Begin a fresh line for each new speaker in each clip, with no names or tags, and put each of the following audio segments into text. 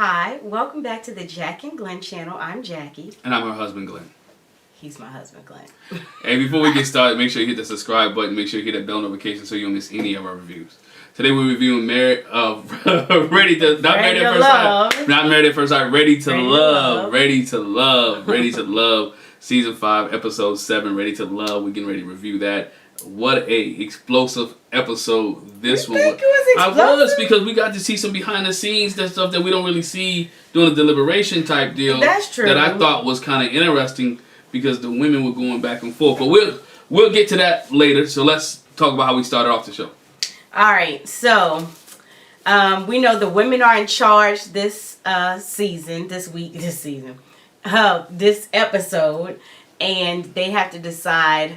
Hi, welcome back to the Jac and Glen channel. I'm Jackie.
And I'm her husband, Glenn.
He's my husband, Glenn.
And before we get started, make sure you hit the subscribe button. Make sure you hit that bell notification so you don't miss any of our reviews. Today we're reviewing Married at First Sight, Ready to Love, Season 5, Episode 7, Ready to Love. We're getting ready to review that. What a explosive episode this one was. I was, because we got to see some behind the scenes, that stuff that we don't really see doing a deliberation type deal.
That's true.
That I thought was kind of interesting because the women were going back and forth. But we'll get to that later. So let's talk about how we started off the show.
All right, so we know the women are in charge this episode, and they have to decide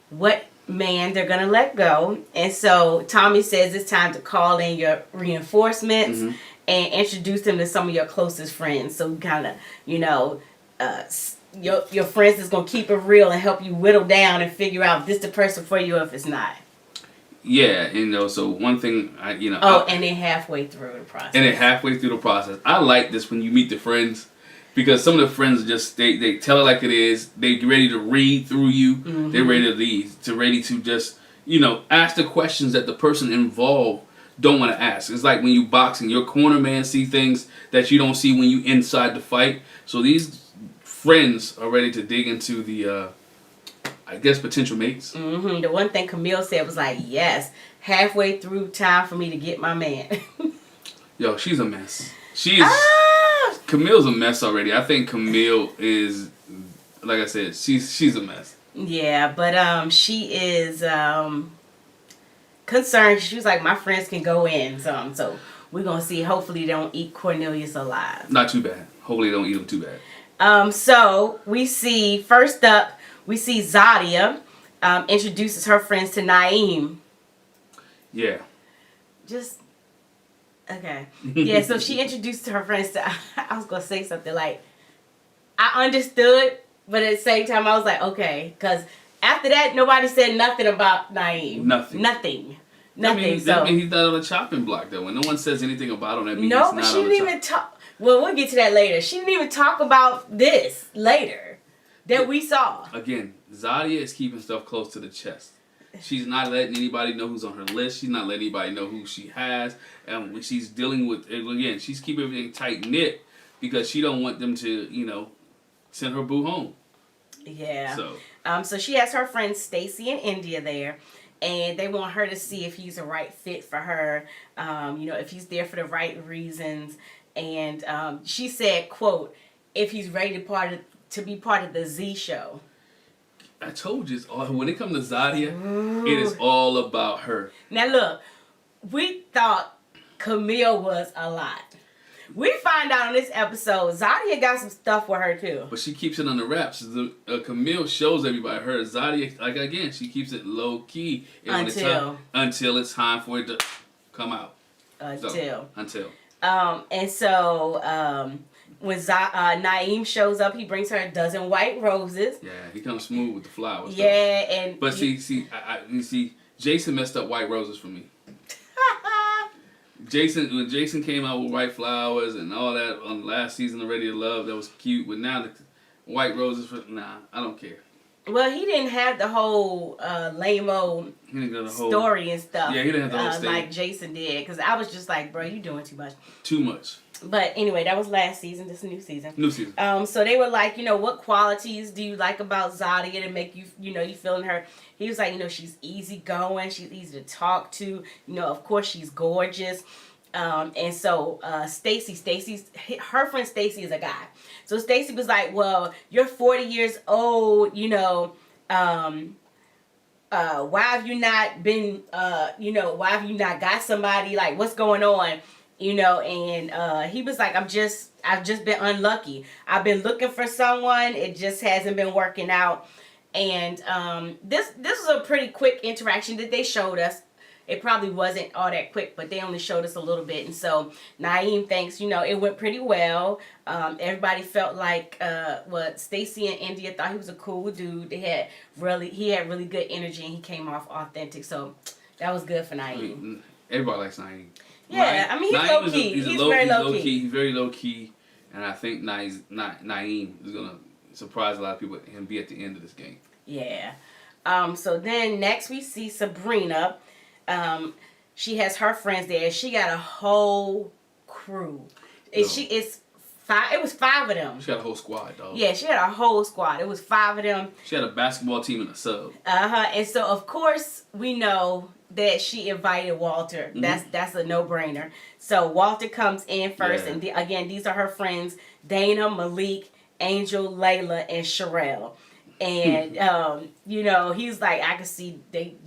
what man they're gonna let go. And so Tommy says it's time to call in your reinforcements and introduce them to some of your closest friends. So kind of, your friends is gonna keep it real and help you whittle down and figure out if this the person for you or if it's not.
Yeah, so one thing, and
then halfway through the process. I like this when you meet the friends, because some of the friends just they tell it like it is. They ready to read through you. Mm-hmm. They're ready to lead, ready to just ask the questions that the person involved don't want to ask. It's like when you box and your corner man see things that you don't see when you inside the fight. So these friends are ready to dig into the potential mates. Mm-hmm. The one thing Camille said was like, yes, halfway through, time for me to get my man.
Yo, she's a mess. Camille's a mess already. I think Camille is, like I said, she's a mess.
Yeah, but she is concerned. She was like, my friends can go in. So we're going to see. Hopefully they don't eat Cornelius alive.
Not too bad. Hopefully they don't eat him too bad.
So we see, first up, Zadia introduces her friends to Naim.
Yeah.
Okay. Yeah, so she introduced her friends to, I was going to say something like, I understood, but at the same time I was like, okay. Because after that, nobody said nothing about Naim. Nothing.
That means he's not on the chopping block, though. When no one says anything about him, that means he's not on the chopping block. No, but she didn't even talk. Well, we'll get to that later. She didn't even talk about this later. That we saw. Again, Zadia is keeping stuff close to the chest. She's not letting anybody know who's on her list. She's not letting anybody know who she has. And when she's dealing with, again, she's keeping everything tight-knit because she don't want them to, send her boo home.
Yeah. So she has her friend Stacy in India there. And they want her to see if he's the right fit for her. If he's there for the right reasons. And she said, quote, if he's ready to be part of the Z show.
I told you, when it comes to Zadia, it is all about her.
Now look, we thought Camille was a lot. We find out in this episode, Zadia got some stuff with her too.
But she keeps it on the wraps. Camille shows everybody her. Zadia, she keeps it low key until it's time for it to come out. Until.
When Naim shows up, he brings her a dozen white roses.
Yeah, he comes smooth with the flowers.
Yeah,
but see, Jason messed up white roses for me. When Jason came out with white flowers and all that on the last season of Ready to Love, that was cute. But now the white roses, I don't care.
Well, he didn't have the whole lame-o story and stuff.
Yeah, he didn't have the whole story.
Like Jason did. Because I was just like, bro, you doing too much.
Too much.
But anyway, that was last season. This is new season. So they were like, what qualities do you like about Zadia to make you, you feeling her? He was like, she's easygoing. She's easy to talk to. Of course, she's gorgeous. And so her friend Stacy is a guy. So Stacy was like, well, you're 40 years old, why have you not been, why have you not got somebody? Like, what's going on? And he was like, I've just been unlucky. I've been looking for someone. It just hasn't been working out. And this is a pretty quick interaction that they showed us. It probably wasn't all that quick, but they only showed us a little bit. And so Naim thinks, it went pretty well. Everybody felt like Stacy and India thought he was a cool dude. He had really good energy and he came off authentic. So that was good for Naim.
Everybody likes Naim.
Yeah, I mean, he's low key. He's very low key.
He's very low key, and I think Naim is gonna surprise a lot of people and be at the end of this game.
Yeah. So then next we see Sabrina. She has her friends there. She got a whole crew. It was 5 of them.
She got a whole squad, dog.
Yeah, she had a whole squad. It was 5 of them.
She had a basketball team and a sub.
And so of course we know that she invited Walter. Mm-hmm. That's a no-brainer. So Walter comes in first, and again, these are her friends: Dana, Malik, Angel, Layla, and Sherelle. And he's like, I can see they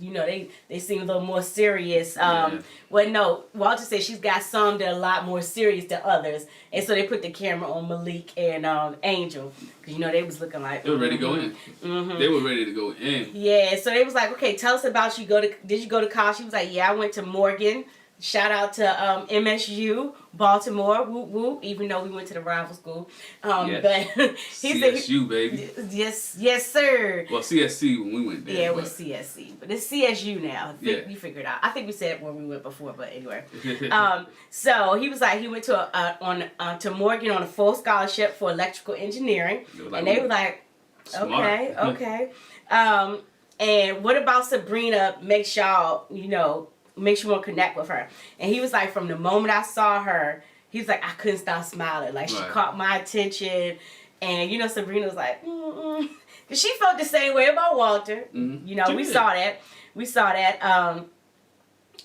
seem a little more serious. Well, no, Walter said she's got some that are a lot more serious than others, and so they put the camera on Malik and Angel, because they was looking like
they were ready to go in. Mm-hmm. They were ready to go in.
Yeah, so they was like, okay, tell us about you. Did you go to college? She was like, yeah, I went to Morgan. Shout out to MSU, Baltimore, whoop whoop, even though we went to the rival school.
Yes.
But he
CSU,
said,
baby.
Yes, sir.
Well, CSC when we went there.
Yeah, it was CSC. But it's CSU now. You figured out. I think we said it when we went before, but anyway. So he was like, he went to Morgan on a full scholarship for electrical engineering. And they were like, okay. And what about Sabrina makes y'all, makes you want to connect with her? And he was like, from the moment I saw her, he was like, I couldn't stop smiling. Like, she caught my attention. And, Sabrina was like, because she felt the same way about Walter. Mm-hmm. We saw that.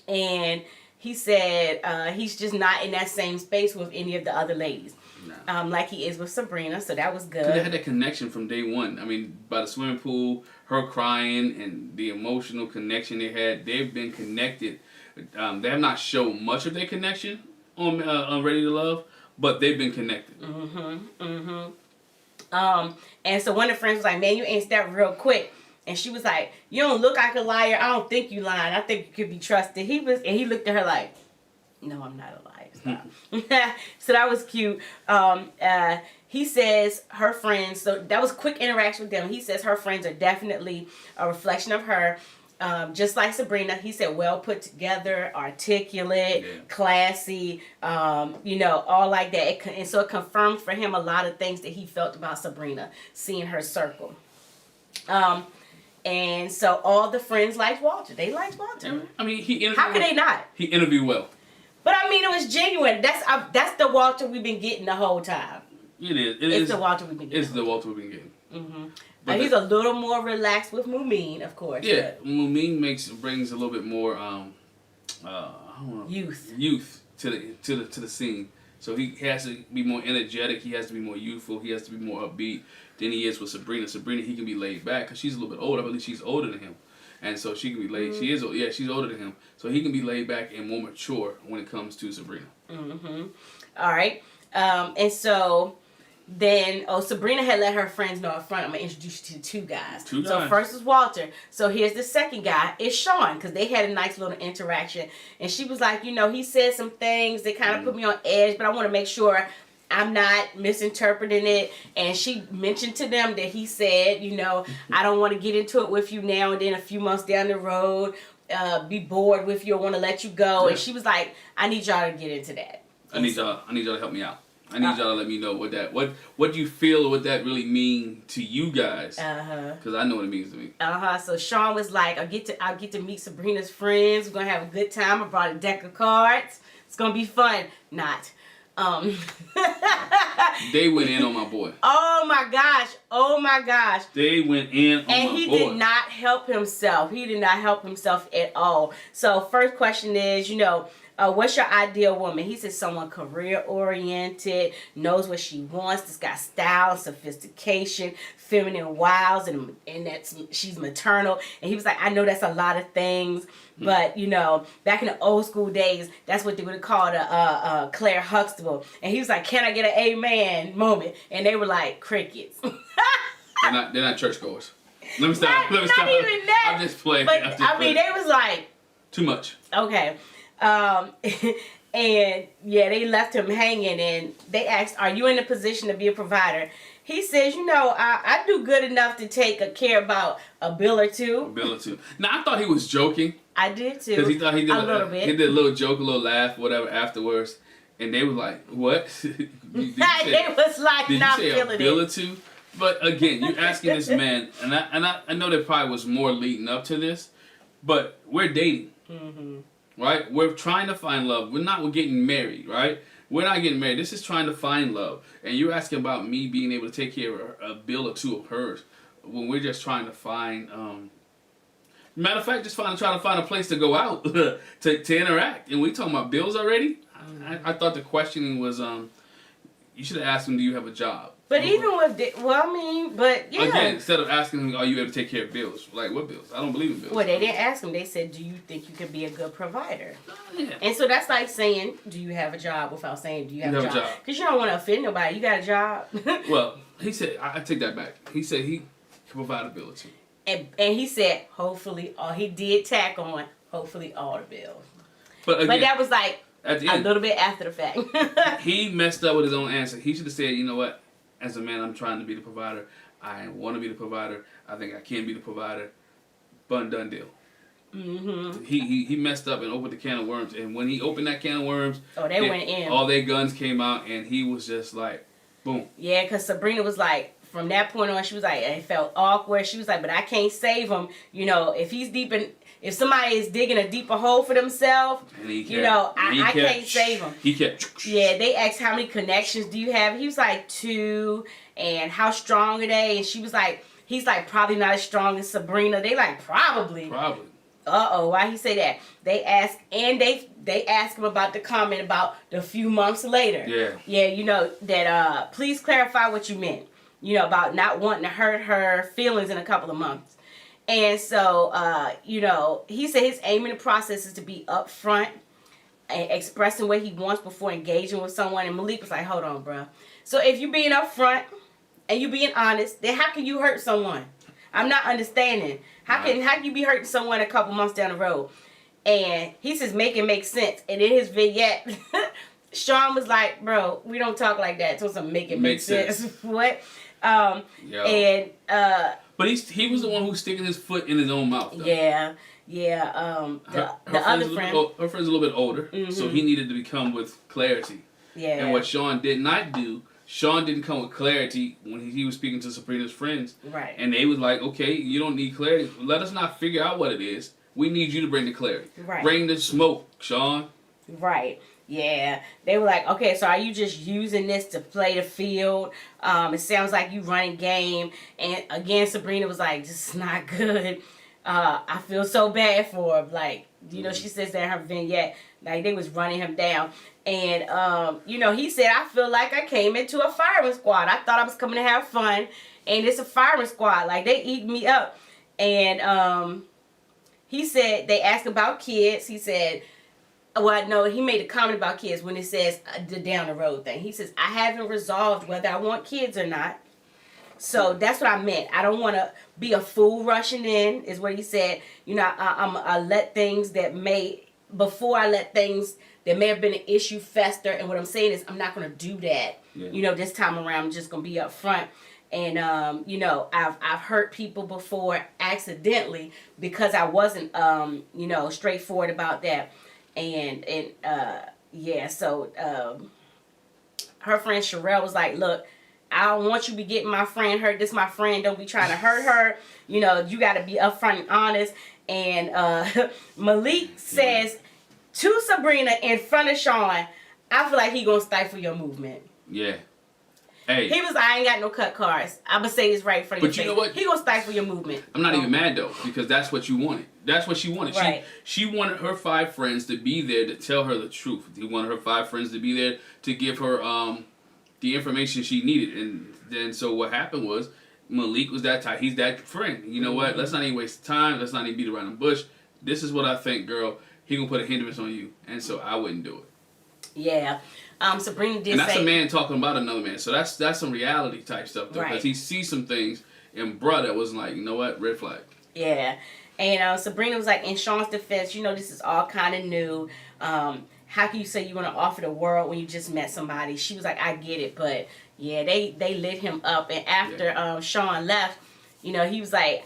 And he said he's just not in that same space with any of the other ladies. No. Like he is with Sabrina, so that was good.
Because they had that connection from day one. I mean, by the swimming pool, her crying, and the emotional connection they had, they've been connected. They have not shown much of their connection on Ready to Love, but they've been connected.
And so one of the friends was like, man, you answered that real quick. And she was like, you don't look like a liar. I don't think you lying. I think you could be trusted. And he looked at her like, no, I'm not a liar. Stop. So that was cute. He says her friends, so that was quick interaction with them. He says her friends are definitely a reflection of her. Just like Sabrina, he said well put together, articulate, classy, all like that. And so it confirmed for him a lot of things that he felt about Sabrina, seeing her circle. And so all the friends liked Walter. They liked Walter.
I mean,
how could they not?
He interviewed well.
But I mean, it was genuine. That's the Walter we've been getting the whole time.
It is.
It's the Walter we've been getting.
It's the Walter we've been getting.
Mm-hmm. But he's a little more relaxed with Moomin, of course.
Yeah, Moomin brings a little bit more youth to the scene. So he has to be more energetic. He has to be more youthful. He has to be more upbeat than he is with Sabrina. Sabrina, he can be laid back because she's a little bit older. I believe she's older than him. And so she can be laid. Mm-hmm. She's older than him. So he can be laid back and more mature when it comes to Sabrina. Mm-hmm.
All right. And so then, Sabrina had let her friends know up front, I'm going to introduce you to two guys. So first is Walter. So here's the second guy. It's Shawn, because they had a nice little interaction. And she was like, he said some things that kind of put me on edge, but I want to make sure I'm not misinterpreting it. And she mentioned to them that he said, I don't want to get into it with you now and then a few months down the road, be bored with you or want to let you go. Yeah. And she was like, I need y'all to get into that.
I need y'all to help me out. I need y'all to let me know what you feel or what that really mean to you guys. Because I know what it means to me.
So Shawn was like, I'll get to meet Sabrina's friends. We're gonna have a good time. I brought a deck of cards. It's gonna be fun. Not.
They went in on my boy.
Oh my gosh.
They went in on my boy.
And he did not help himself. He did not help himself at all. So first question is, what's your ideal woman? He said someone career-oriented, knows what she wants, that's got style, sophistication, feminine wiles, and she's maternal. And he was like, I know that's a lot of things, but, back in the old school days, that's what they would have called a Claire Huxtable. And he was like, can I get an amen moment? And they were like, crickets.
They're not churchgoers. Let me stop.
Not even that.
I'm just playing.
But, they was like...
Too much.
Okay. And they left him hanging, and they asked, are you in a position to be a provider? He says, I do good enough to take care about a bill or two.
Now, I thought he was joking.
I did too.
Because he thought he did
a little bit.
He did a little joke, a little laugh, whatever afterwards, and they were like, "What?"
They was like,
did
not
you say
feeling
a bill or
it.
two? But again, you're asking this man, and I know there probably was more leading up to this, but we're dating, right? We're trying to find love. We're getting married, right? We're not getting married. This is trying to find love, and you're asking about me being able to take care of a bill or two of hers when we're just trying to find. Matter of fact, just trying to find a place to go out to interact, and we talking about bills already. I thought the questioning was you should have asked him, do you have a job?
But even with, but yeah.
Again, instead of asking him, are you able to take care of bills? Like, what bills? I don't believe in bills.
Well, they didn't ask him. They said, do you think you could be a good provider?
Yeah.
And so that's like saying, do you have a job without saying, do you have a job? Because you don't want to offend nobody. You got a job.
Well, he said, I take that back. He said he can provide a bill or two.
And he said, hopefully, he did tack on, hopefully all the bills.
But again,
that was like
at the
a
end,
little bit after the fact.
He messed up with his own answer. He should have said, you know what? As a man, I'm trying to be the provider. I want to be the provider. I think I can be the provider. Done deal. Mm-hmm. He messed up and opened the can of worms. And when he opened that can of worms,
they went in.
All their guns came out, and he was just like, boom.
Yeah, because Sabrina was like, from that point on, she was like, it felt awkward. She was like, but I can't save him. You know, if somebody is digging a deeper hole for themselves, I can't save them.
He kept.
Yeah, they asked how many connections do you have. He was like 2, and how strong are they? And she was like, he's like probably not as strong as Sabrina. They like probably. Why he say that? They asked, and they asked him about the comment about the few months later. Yeah, that please clarify what you meant. About not wanting to hurt her feelings in a couple of months. And so, he said his aim in the process is to be upfront and expressing what he wants before engaging with someone. And Malik was like, hold on, bro. So if you being upfront and you being honest, then how can you hurt someone? I'm not understanding. How can you be hurting someone a couple months down the road? And he says, make it make sense. And in his vignette, Shawn was like, bro, we don't talk like that. So some make it make sense. What? But
he was the one who was sticking his foot in his own mouth, though.
Yeah. The other friend.
Her friend's a little bit older, so he needed to become with clarity.
Yeah.
And what Shawn did not do, Shawn didn't come with clarity when he was speaking to Sabrina's friends.
Right.
And they was like, okay, you don't need clarity. Let us not figure out what it is. We need you to bring the clarity.
Right.
Bring the smoke, Shawn.
Right. Yeah, they were like, okay, so are you just using this to play the field? It sounds like you running game. And again, Sabrina was like, this is not good. I feel so bad for her. Like, she says that in her vignette, like they was running him down. And, he said, I feel like I came into a firing squad. I thought I was coming to have fun. And it's a firing squad. Like, they eat me up. And he said, they asked about kids. He said, well, no, he made a comment about kids when it says the down the road thing. He says, I haven't resolved whether I want kids or not. So that's what I meant. I don't want to be a fool rushing in, is what he said. I let things that before I let things that may have been an issue fester. And what I'm saying is I'm not going to do that. Yeah. This time around, I'm just going to be up front. And, I've hurt people before accidentally because I wasn't, straightforward about that. So her friend Sherelle was like, look, I don't want you to be getting my friend hurt. This is my friend. Don't be trying to hurt her. You got to be upfront and honest. And Malik says to Sabrina in front of Shawn, I feel like he going to stifle your movement.
Yeah. Hey.
He was like, I ain't got no cut cards. I'm going to say this right in front of your face. But you know what? He going to stifle your movement.
I'm not even mad, though, because that's what you wanted. That's what she wanted. Right. She wanted her 5 friends to be there to tell her the truth. She wanted her 5 friends to be there to give her the information she needed. And then so what happened was Malik was that type. He's that friend. You know what? Let's not even waste time. Let's not even beat around the bush. This is what I think, girl. He going to put a hindrance on you. And so I wouldn't do it.
Yeah. Sabrina did
and that's a man talking about another man. So that's some reality type stuff, though. Because
right.
he sees some things in bruh that was like, you know what? Red flag.
Yeah. And Sabrina was like, in Shawn's defense, this is all kind of new. How can you say you want to offer the world when you just met somebody? She was like, I get it. But, yeah, they lit him up. And after Shawn left, he was like,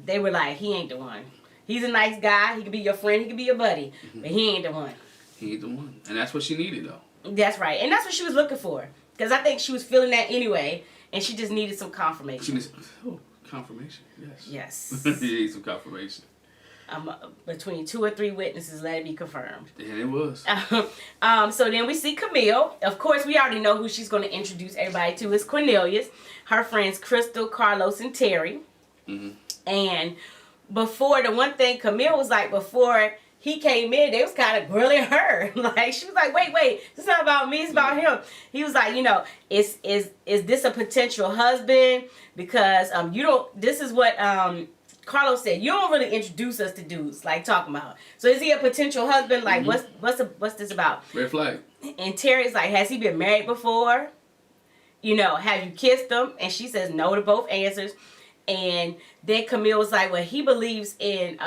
they were like, he ain't the one. He's a nice guy. He could be your friend. He could be your buddy. But he ain't the one.
He ain't the one. And that's what she needed, though.
That's right. And that's what she was looking for. Because I think she was feeling that anyway. And she just needed some confirmation.
She needs confirmation. Yes.
Yes.
She needs some confirmation.
Between 2 or 3 witnesses, let it be confirmed.
And it was.
So then we see Camille. Of course, we already know who she's going to introduce everybody to. Is Cornelius. Her friends Crystal, Carlos, and Terry. Mm-hmm. And before, the one thing Camille was like, before he came in, they was kind of grilling her. Like, she was like, wait, it's not about me, it's about him. He was like, is this a potential husband? Because this is what Carlos said, you don't really introduce us to dudes, like talking about. So is he a potential husband? Like, what's this about?
Red flag.
And Terry's like, has he been married before? Have you kissed him? And she says no to both answers. And then Camille was like, well, he believes in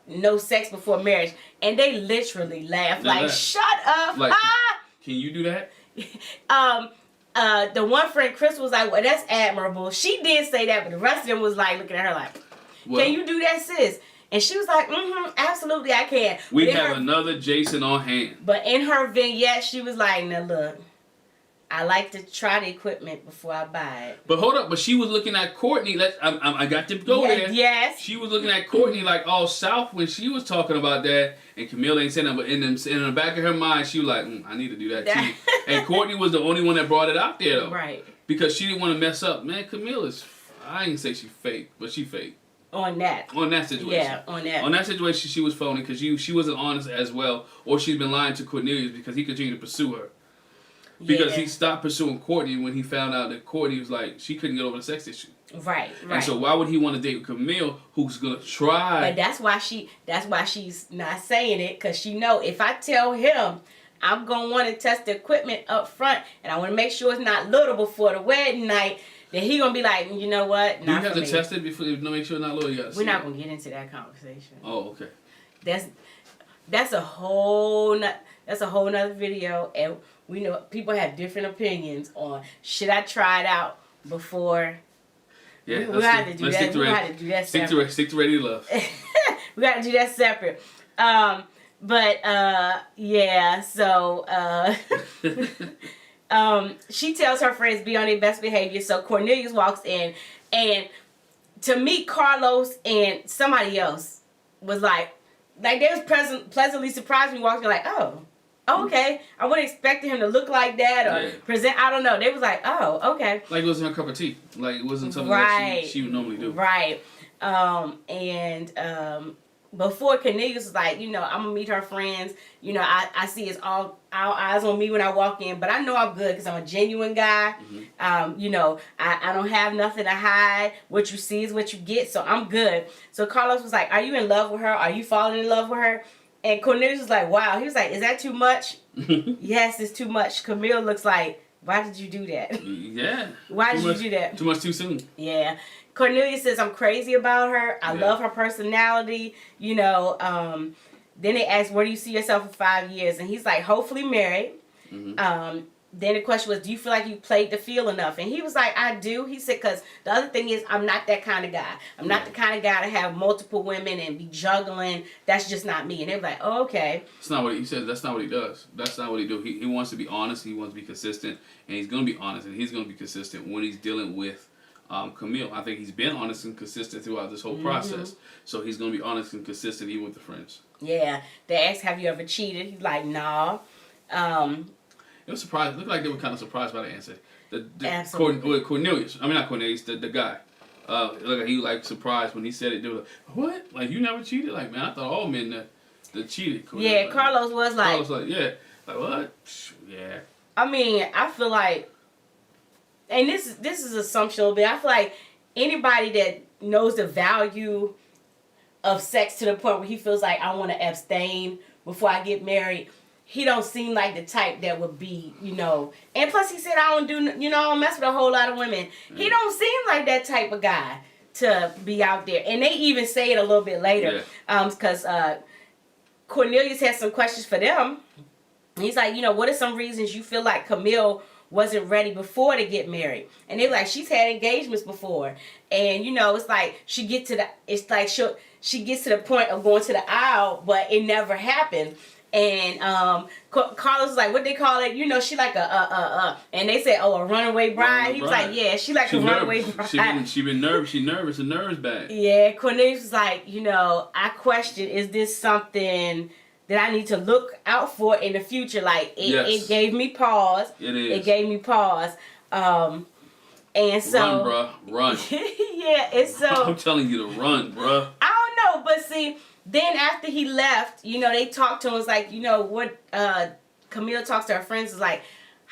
no sex before marriage. And they literally laughed, like, shut up.
Like, can you do that?
The one friend, Chris, was like, well, that's admirable. She did say that, but the rest of them was like looking at her like, can you do that, sis? And she was like, absolutely I can.
We have another Jason on hand.
But in her vignette, she was like, now look, I like to try the equipment before I buy it.
But hold up, but she was looking at Courtney. I got to go there.
Yes.
She was looking at Courtney like all south when she was talking about that. And Camille ain't saying that, but in the back of her mind, she was like, I need to do that too. And Courtney was the only one that brought it out there, though.
Right.
Because she didn't want to mess up. Man, Camille is, I ain't say she fake, but she fake.
On that situation.
Yeah, on that situation, she was phony because she wasn't honest as well, or she's been lying to Cornelius because he continued to pursue her. Because he stopped pursuing Courtney when he found out that Courtney was like, she couldn't get over the sex issue.
Right.
And so why would he want to date with Camille, who's gonna try?
But that's why she's not saying it, because she know if I tell him, I'm gonna want to test the equipment up front, and I want to make sure it's not little before the wedding night. Then he gonna be like, you know what?
Do you have to test it before to make sure it's not little?
We're not gonna get into that conversation.
Oh, okay.
That's a whole nother video, and we know people have different opinions on should I try it out before.
Yeah,
we have to do that. We have to do that separate.
Stick to Ready to Love.
We got to do that separate. So she tells her friends be on their best behavior. So Cornelius walks in, and to meet Carlos and somebody else was like they was pleasantly surprised when he walked in, like, oh, okay. I wouldn't expect him to look like that or present. I don't know. They was like, oh, okay.
Like it wasn't her cup of tea. Like it wasn't something that she would normally do.
Right. Before Cornelius was like, I'm gonna meet her friends. I see it's all eyes on me when I walk in, but I know I'm good because I'm a genuine guy. Mm-hmm. I don't have nothing to hide. What you see is what you get, so I'm good. So Carlos was like, are you in love with her? Are you falling in love with her? And Cornelius was like, wow. He was like, is that too much? Yes, it's too much. Camille looks like, why did you do that?
Yeah.
Why did you do that?
Too much too soon.
Yeah. Cornelius says, I'm crazy about her. I love her personality. Then they ask, where do you see yourself in 5 years? And he's like, hopefully married. Mm-hmm. Then the question was, do you feel like you played the field enough? And he was like, I do. He said, because the other thing is, I'm not that kind of guy. I'm not the kind of guy to have multiple women and be juggling. That's just not me. And they were like, oh, okay.
That's not what he said. That's not what he does. That's not what he do. He wants to be honest. He wants to be consistent. And he's going to be honest. And he's going to be consistent when he's dealing with Camille. I think he's been honest and consistent throughout this whole process. So he's going to be honest and consistent even with the friends. Yeah.
They asked, have you ever cheated? He's like, nah.
It was surprised. It looked like they were kind of surprised by the answer. Cornelius. I mean, not Cornelius. The guy. Look, like he was surprised when he said it. They were like, what? Like, you never cheated? Like, man, I thought all men that cheated.
Yeah, Carlos was like.
Carlos like, yeah. Like, what? Yeah.
I mean, I feel like, and this is assumptional, but I feel like anybody that knows the value of sex to the point where he feels like I want to abstain before I get married, he don't seem like the type that would be, and plus he said I don't do, I don't mess with a whole lot of women. He don't seem like that type of guy to be out there. And they even say it a little bit later, because Cornelius has some questions for them. He's like, what are some reasons you feel like Camille wasn't ready before to get married. And they were like, she's had engagements before. And, you know, it's like she gets to the point of going to the aisle, but it never happened. And Carlos was like, what they call it? You know, she like and they said, a runaway bride. He was like, yeah, she like a runaway bride.
She been nervous. She nervous. The nerves bad.
Yeah, Cornelius was like, you know, I question, is this something that I need to look out for in the future? Like, it gave me pause.
It is.
It gave me pause. And so...
Run, bruh. Run.
Yeah, and so...
I'm telling you to run, bruh.
I don't know, but see... Then after he left, you know, they talked to him. It's like, you know, what Camille talks to her friends is like,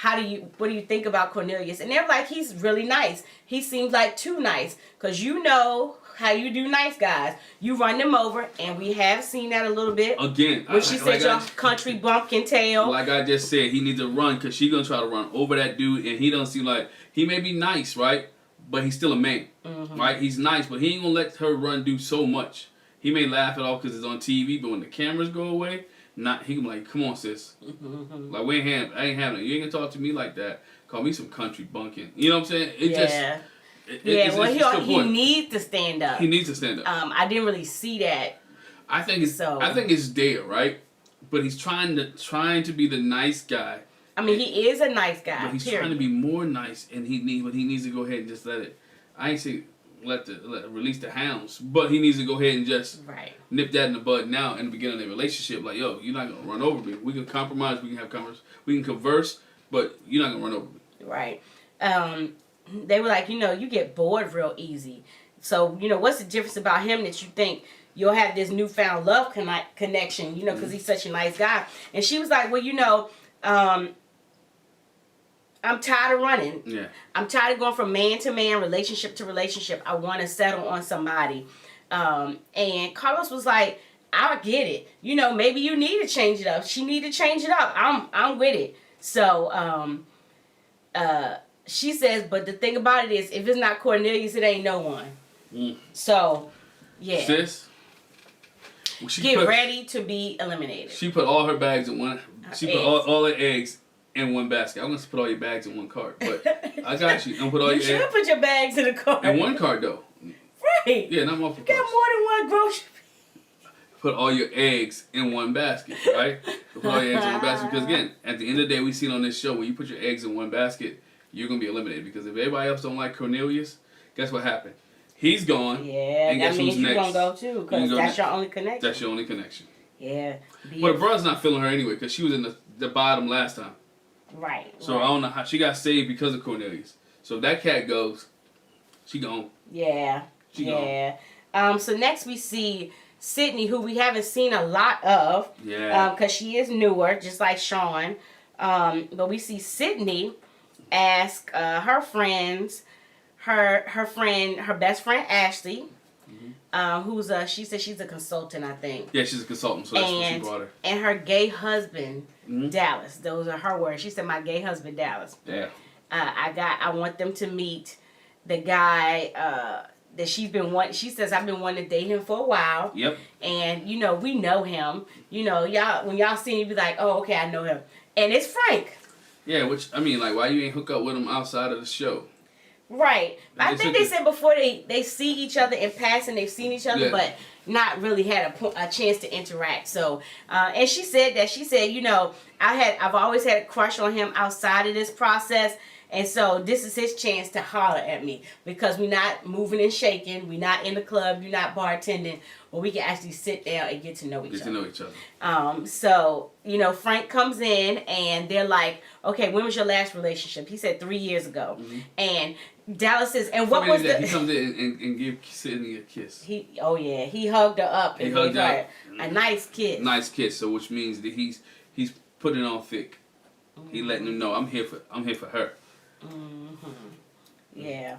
what do you think about Cornelius? And they're like, he's really nice. He seems like too nice. Because you know how you do nice guys. You run them over, and we have seen that a little bit.
Again.
When she said your country bumpkin tail.
Like I just said, he needs to run because she's going to try to run over that dude, and he don't seem like, he may be nice, right? But he's still a man, right? He's nice, but he ain't going to let her do so much. He may laugh it off because it's on TV, but when the cameras go away, he can be like, come on, sis. Like, I ain't having it. You ain't going to talk to me like that. Call me some country bunkin'. You know what I'm saying?
He needs to stand up.
He needs to stand up.
I didn't really see that.
I think it's there, right? But he's trying to be the nice guy.
I mean, he is a nice guy.
But he's trying to be more nice, and he needs to go ahead and just let it. I ain't say release the hounds, but he needs to go ahead and just nip that in the bud now in the beginning of the relationship. Like, yo, you're not gonna run over me. We can compromise. We can have we can converse, but you're not gonna run over me.
Right. They were like, you know, you get bored real easy. So, you know, what's the difference about him that you think you'll have this newfound love connection? You know, because he's such a nice guy. And she was like, well, you know, I'm tired of running.
Yeah.
I'm tired of going from man to man, relationship to relationship. I want to settle on somebody. And Carlos was like, I get it. You know, maybe you need to change it up. She need to change it up. I'm with it. So she says, but the thing about it is, if it's not Cornelius, it ain't no one. So, yeah.
Sis,
get ready to be eliminated.
She put all her bags in one. She put all her eggs in one basket. I'm going to put all your bags in one cart, but I got you. I'm put all your eggs.
You should put your bags in a cart.
In one cart, though.
Right.
Yeah, not multiple
carts. Got more than one grocery.
Put all your eggs in one basket, right? Put all your eggs in one basket because, again, at the end of the day, we seen on this show, when you put your eggs in one basket, you're going to be eliminated because if everybody else don't like Cornelius, guess what happened? He's gone.
Yeah, and guess that means you're going to go too because that's your only connection.
That's your only connection.
Yeah.
But the brother's not feeling her anyway because she was in the bottom last time.
Right.
So I don't know how she got saved because of Cornelius. So if that cat goes, she gone.
Yeah. She gone. So next we see Sydney, who we haven't seen a lot of.
Yeah.
Because she is newer, just like Shawn. But we see Sydney ask her friends, her best friend Ashley, she said she's a consultant, I think.
Yeah, she's a consultant, so that's what she brought her.
And her gay husband, Dallas. Those are her words. She said, my gay husband, Dallas.
Yeah.
I want them to meet the guy that she's been wanting. She says, I've been wanting to date him for a while.
Yep.
And, you know, we know him. You know, when y'all see him, you be like, oh, okay, I know him. And it's Frank.
Yeah, which, I mean, like, why you ain't hook up with him outside of the show?
Right. I think they said before they see each other in passing, they've seen each other, but not really had a chance to interact. So, and she said, you know, I've always had a crush on him outside of this process. And so this is his chance to holler at me because we're not moving and shaking. We're not in the club. You're not bartending. Well, we can actually sit down and get to know each other. So, you know, Frank comes in and they're like, okay, when was your last relationship? He said 3 years ago. And Dallas says, and what was
He comes in and give Sydney a kiss.
He hugged her up and gave her a nice kiss.
Nice kiss. So which means that he's putting it on thick. He letting them know I'm here for her.
Yeah.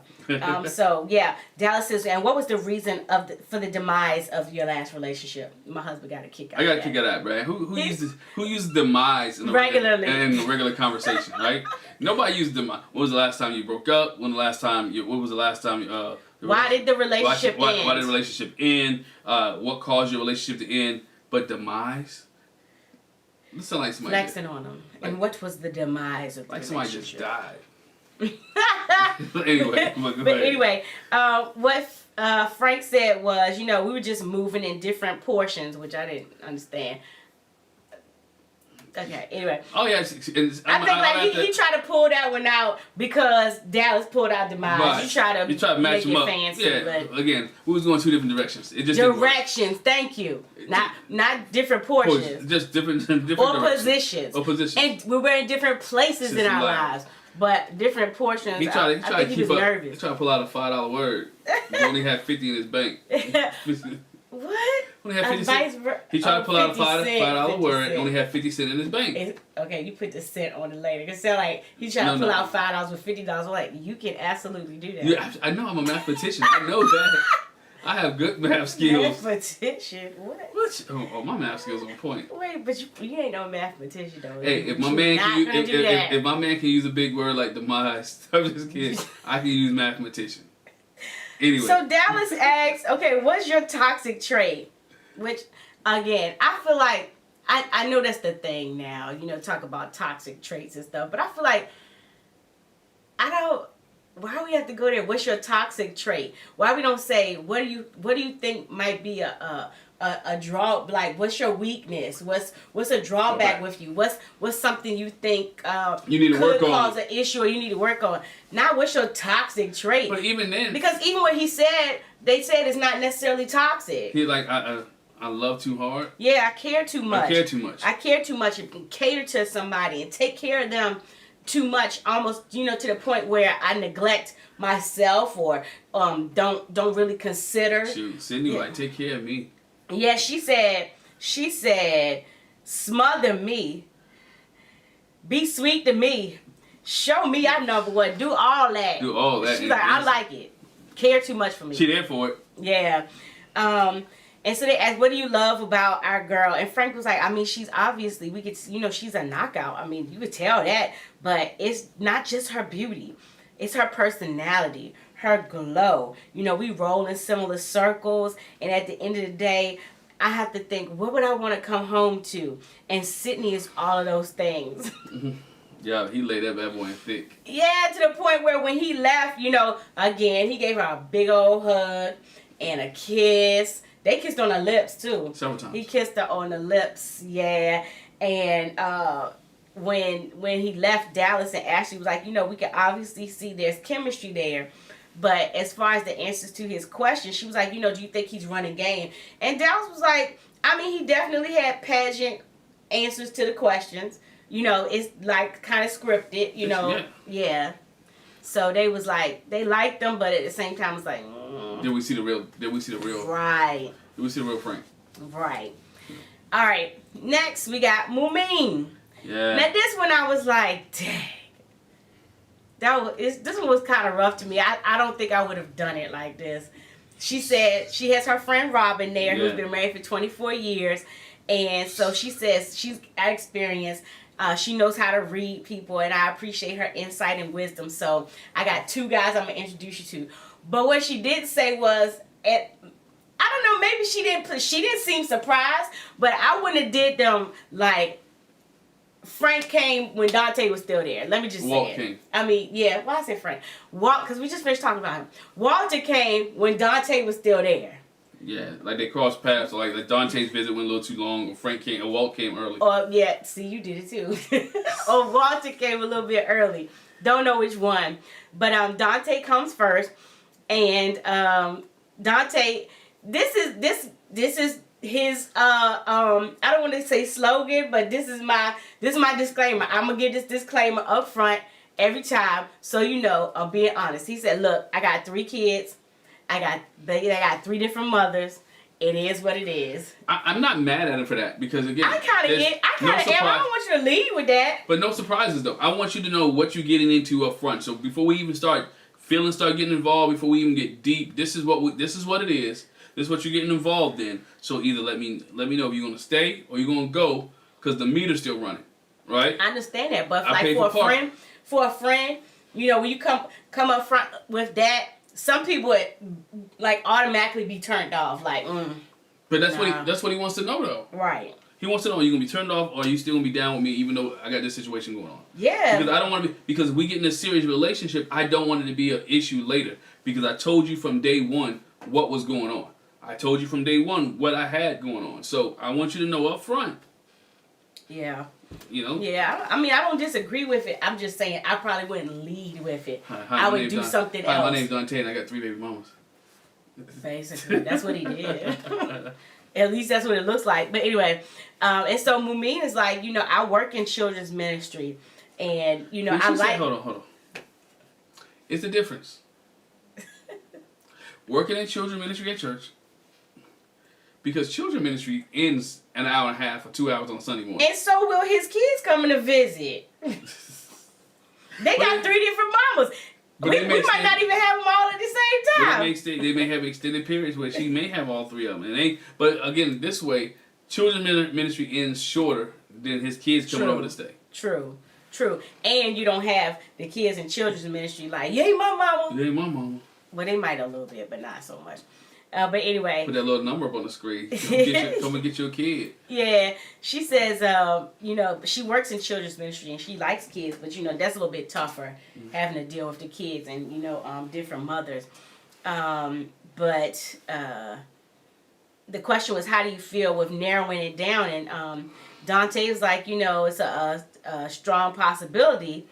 So yeah, Dallas says, and what was the reason for the demise of your last relationship? My husband got a kick out.
I got a kick out of that, Brad. Who uses demise in a regular conversation, right? Nobody uses demise. When was the last time you broke up? What was the last time?
Why did the relationship end?
Why did the relationship end? What caused your relationship to end? But demise. This sounds like somebody
flexing on him. Like, and what was the demise of the relationship?
Somebody just died. Anyway,
but anyway, what Frank said was, we were just moving in different portions, which I didn't understand. Okay, anyway.
Oh, yeah.
I think he tried to pull that one out because Dallas pulled out Demise. Right. You try to match him up. Fancy,
yeah, but again, we was going 2 different directions. It just
directions, thank you. Not different portions.
Just different
or positions.
Or positions.
And we were in different places in our lives. But different portions. He tried to keep up.
Nervous. He tried to pull out a $5 word. He only had 50 in his bank.
What?
Only had 50 cents. He tried to pull out a $5 word. Only had 50 cents in his bank.
Okay, you put the cent on it later. It sound like he tried to pull out $5 with $50. I'm like, you can absolutely do that.
Yeah, I know I'm a mathematician. I know that. I have good math skills.
Mathematician? What?
Oh, my math skills are on point.
Wait, but you ain't no mathematician though.
Hey, if my man can use a big word like demise, I'm just kidding. I can use mathematician. Anyway.
So Dallas asks, okay, what's your toxic trait? Which, again, I feel like, I know that's the thing now, talk about toxic traits and stuff, but I feel like, why do we have to go there? What's your toxic trait? Why we don't say, what do you think might be a draw, like, what's your weakness? What's a drawback with you? What's something you think
you need to work on,
cause an issue or you need to work on? Now, what's your toxic trait?
But even then,
because even what he said, they said it's not necessarily toxic.
He's like, I love too hard.
Yeah, I care too much.
I care too much and cater to somebody and take care of them too much, almost to the point where I neglect myself or don't really consider. Shoot, Sydney, like, take care of me.
Yeah, she said, smother me, be sweet to me, show me I number one, do all that. She's like, I like it. Care too much for me.
She there for it.
Yeah. And so they asked, what do you love about our girl? And Frank was like, I mean, she's obviously, we could, she's a knockout. I mean, you could tell that. But it's not just her beauty. It's her personality, her glow. We roll in similar circles. And at the end of the day, I have to think, what would I want to come home to? And Sydney is all of those things.
Yeah, he laid that bad boy in thick.
Yeah, to the point where when he left, again, he gave her a big old hug and a kiss. They kissed on her lips, too.
Several times.
He kissed her on the lips, yeah. And when he left, Dallas and Ashley was like, we can obviously see there's chemistry there. But as far as the answers to his questions, she was like, do you think he's running game? And Dallas was like, I mean, he definitely had pageant answers to the questions. It's like kind of scripted, Yeah. So they was like, they liked them, but at the same time, it's like,
Did we see the real?
Right.
Did we see the real Frank?
Right. All right. Next, we got Moomin.
Yeah.
Now, this one I was like, dang. This one was kind of rough to me. I don't think I would have done it like this. She said she has her friend Robin there, who's been married for 24 years. And so she says she's experienced. She knows how to read people, and I appreciate her insight and wisdom. So I got 2 guys I'm going to introduce you to. But what she did say was, I don't know, maybe she didn't seem surprised, but I wouldn't have did them like Frank came when Dante was still there. Let me just say it. Came. I mean, yeah, why I say Frank? Because we just finished talking about him. Walter came when Dante was still there.
Yeah, like they crossed paths. So like Dante's visit went a little too long, or Frank came, or Walt came early.
Yeah, see, you did it too. Or Walter came a little bit early. Don't know which one, but Dante comes first, and Dante. This is his I don't want to say slogan, but this is my disclaimer. I'm gonna give this disclaimer up front every time, so I'm being honest. He said, "Look, I got 3 kids. I got 3 different mothers. It is what it is."
I'm not mad at him for that because again,
I kind of am. I don't want you to lead with that.
But no surprises though. I want you to know what you're getting into up front. So before we even start getting involved, before we even get deep, this is what it is. This is what you're getting involved in. So either let me know if you're gonna stay or you're gonna go, because the meter's still running, right?
I understand that, but like for a friend, when you come up front with that, some people would like automatically be turned off, like.
But that's what he wants to know though.
Right.
He wants to know, are you going to be turned off or are you still going to be down with me even though I got this situation going on?
Yeah.
Because I don't want to be, because we get in a serious relationship, I don't want it to be an issue later. Because I told you from day one what was going on. I told you from day one what I had going on. So I want you to know up front.
Yeah.
You know?
Yeah, I mean, I don't disagree with it. I'm just saying I probably wouldn't lead with it. I would do something else.
My name's Dante and I got 3 baby mamas.
Basically, that's what he did. At least that's what it looks like. But anyway, and so Moomin is like, you know, I work in children's ministry. And, you know, I like...
Hold on. It's the difference. Working in children's ministry at church. Because children's ministry ends an hour and a half or 2 hours on Sunday morning.
And so will his kids coming to visit. They got 3 different mamas. We might not even have them all at the same time.
They may have extended periods where she may have all 3 of them. But again, this way, children's ministry ends shorter than his kids coming over to stay.
True. And you don't have the kids in children's ministry like, yay, my mama.
Yay, my mama.
Well, they might a little bit, but not so much. But anyway.
Put that little number up on the screen. Come and get your kid.
Yeah. She says, you know, she works in children's ministry and she likes kids, but, you know, that's a little bit tougher having to deal with the kids and, you know, different mothers. But the question was, how do you feel with narrowing it down? And Dante was like, you know, it's a strong possibility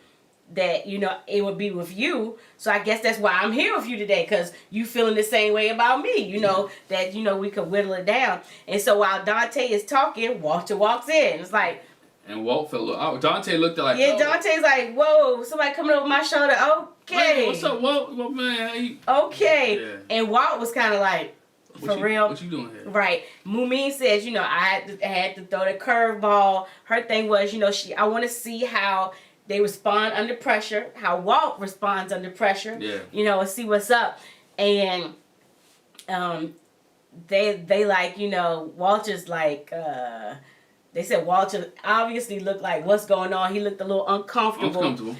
that, you know, it would be with you. So I guess that's why I'm here with you today, because you feeling the same way about me, you know, that, you know, we could whittle it down. And so while Dante is talking, Walter walks in. It's like...
And Walt fell out. Dante looked like...
Yeah, Dante's like, whoa, somebody coming over my shoulder. Okay.
Hey, what's up, Walt? Well, man,
okay. Yeah. And Walt was kind of like, real?
What you doing here?
Right. Moomin says, you know, I had to throw the curveball. Her thing was, you know, I want to see how... they respond under pressure, how Walt responds under pressure, you know, and see what's up. And they like, you know, Walter's like, they said Walter obviously looked like, what's going on? He looked a little uncomfortable.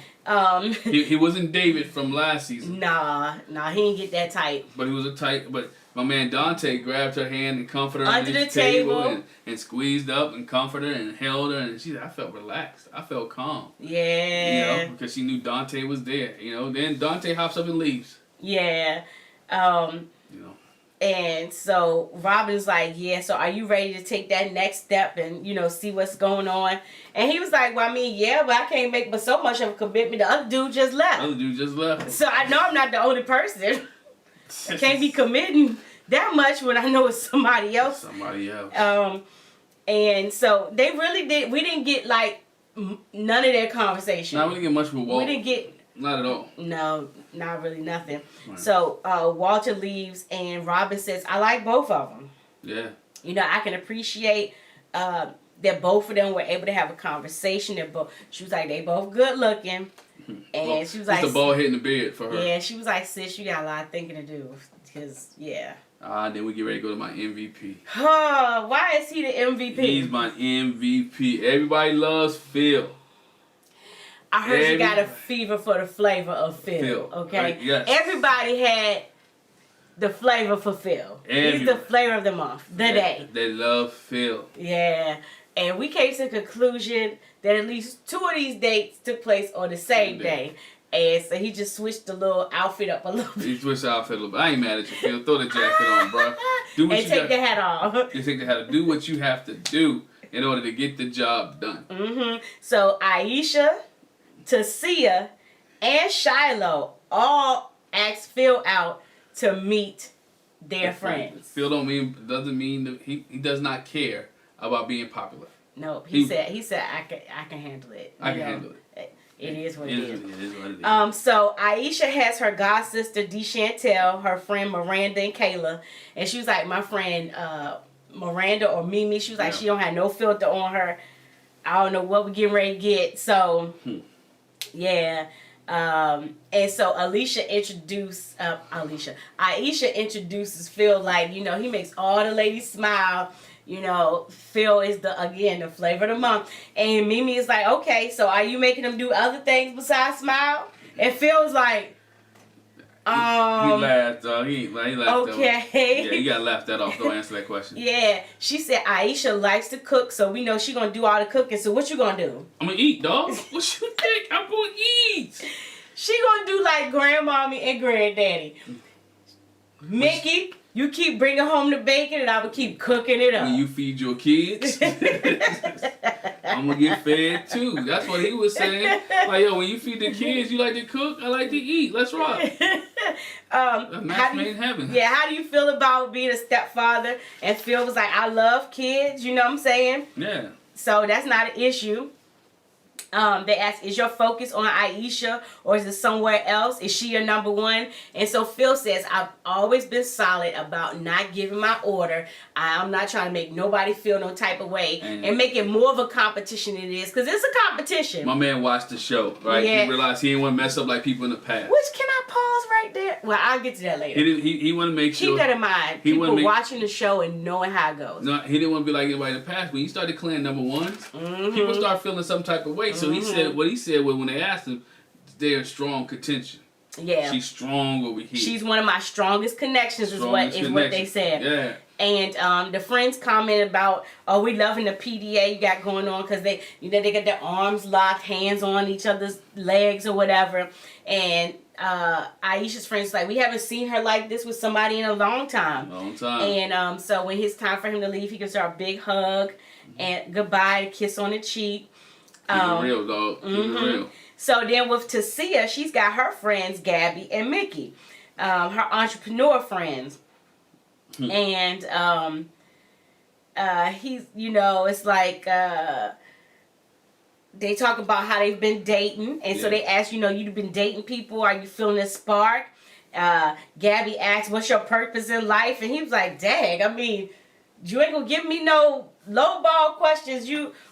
He wasn't David from last season.
Nah, he didn't get that tight.
But he was but my man Dante grabbed her hand and comforted her
under the table
and squeezed up and comforted her and held her, and she said, I felt relaxed. I felt calm.
Yeah.
You know, because she knew Dante was there. You know, then Dante hops up and leaves.
Yeah.
You know.
And so Robin's like, yeah, so are you ready to take that next step and, you know, see what's going on? And he was like, well, I mean, yeah, but I can't make but so much of a commitment. The other dude just left. So I know I'm not the only person. I can't be committing that much when I know it's somebody else. And so they really did. We didn't get like none of their conversation.
No, we didn't get much with Walt.
We didn't get.
Not at all.
No, not really nothing. Right. So Walter leaves and Robin says, I like both of them.
Yeah.
You know, I can appreciate that both of them were able to have a conversation. She was like, they both good looking. And she was like,
the ball hitting the bed for her.
Yeah, she was like, sis, you got a lot of thinking to do. Because, yeah.
Then we get ready to go to my MVP.
Why is he the MVP?
He's my MVP. Everybody loves Phil.
I heard you got a fever for the flavor of Phil. Okay?
Yes.
Everybody had the flavor for Phil. He's the flavor of the month. The day.
They love Phil.
Yeah. And we came to the conclusion that at least 2 of these dates took place on the same day. And so he just switched the little outfit up a little bit.
He switched the outfit a little bit. I ain't mad at you, Phil. Throw the jacket on, bro. Do what
and take the hat off.
You take the hat off. Do what you have to do in order to get the job done.
Mm-hmm. So Aisha, Tisia, and Shiloh all asked Phil out to meet their friends.
Phil doesn't mean that he does not care about being popular.
No, he said I can handle it.
I can handle it.
It is what it is.
It is what it is.
So Aisha has her god sister DeChantel, her friend Miranda and Kayla, and she was like, my friend Miranda or Mimi, she was like, she don't have no filter on her. I don't know what we're getting ready to get. So yeah. And so Aisha introduces Phil like, you know, he makes all the ladies smile. You know, Phil is the flavor of the month. And Mimi is like, okay, so are you making them do other things besides smile? And Phil's like,
He laughed, dog. He laughed.
Okay.
Yeah, you gotta laugh that off. Don't answer that question.
Yeah. She said Aisha likes to cook, so we know she gonna do all the cooking. So what you gonna do?
I'm gonna eat, dog. What you think? I'm gonna eat.
She gonna do like grandmommy and granddaddy. Mickey, you keep bringing home the bacon, and I will keep cooking it up.
When you feed your kids, I'm gonna get fed too. That's what he was saying. Like, yo, when you feed the kids, you like to cook, I like to eat. Let's rock. A match made in heaven.
Yeah, how do you feel about being a stepfather? And Phil was like, I love kids, you know what I'm saying?
Yeah.
So that's not an issue. They asked, is your focus on Aisha or is it somewhere else? Is she your number one? And so Phil says, I've always been solid about not giving my order. I'm not trying to make nobody feel no type of way and make it more of a competition than it is, because it's a competition.
My man watched the show, right? Yeah. He realized he didn't want to mess up like people in the past.
Which, can I pause right there? Well, I'll get to that later.
He wanted to make sure.
Keep that in mind. People watching the show and knowing how it goes.
No, he didn't want to be like anybody in the past. When he started declaring number ones, people start feeling some type of way. So he said, what he said was when they asked him, they're strong contention.
Yeah.
She's strong over here.
She's one of my strongest connections is what they said.
Yeah.
And the friends commented about, oh, we loving the PDA you got going on, because they got their arms locked, hands on each other's legs or whatever. And Aisha's friends like, we haven't seen her like this with somebody in a long time. And so when it's time for him to leave, he gives her a big hug and goodbye, a kiss on the cheek.
Keep it real, dog. Keep it real.
So then with Tisia, she's got her friends, Gabby and Mickey, her entrepreneur friends. And he's, it's like they talk about how they've been dating. And so they ask, you've been dating people. Are you feeling a spark? Gabby asked, what's your purpose in life? And he was like, dang, I mean, you ain't gonna give me no low ball questions.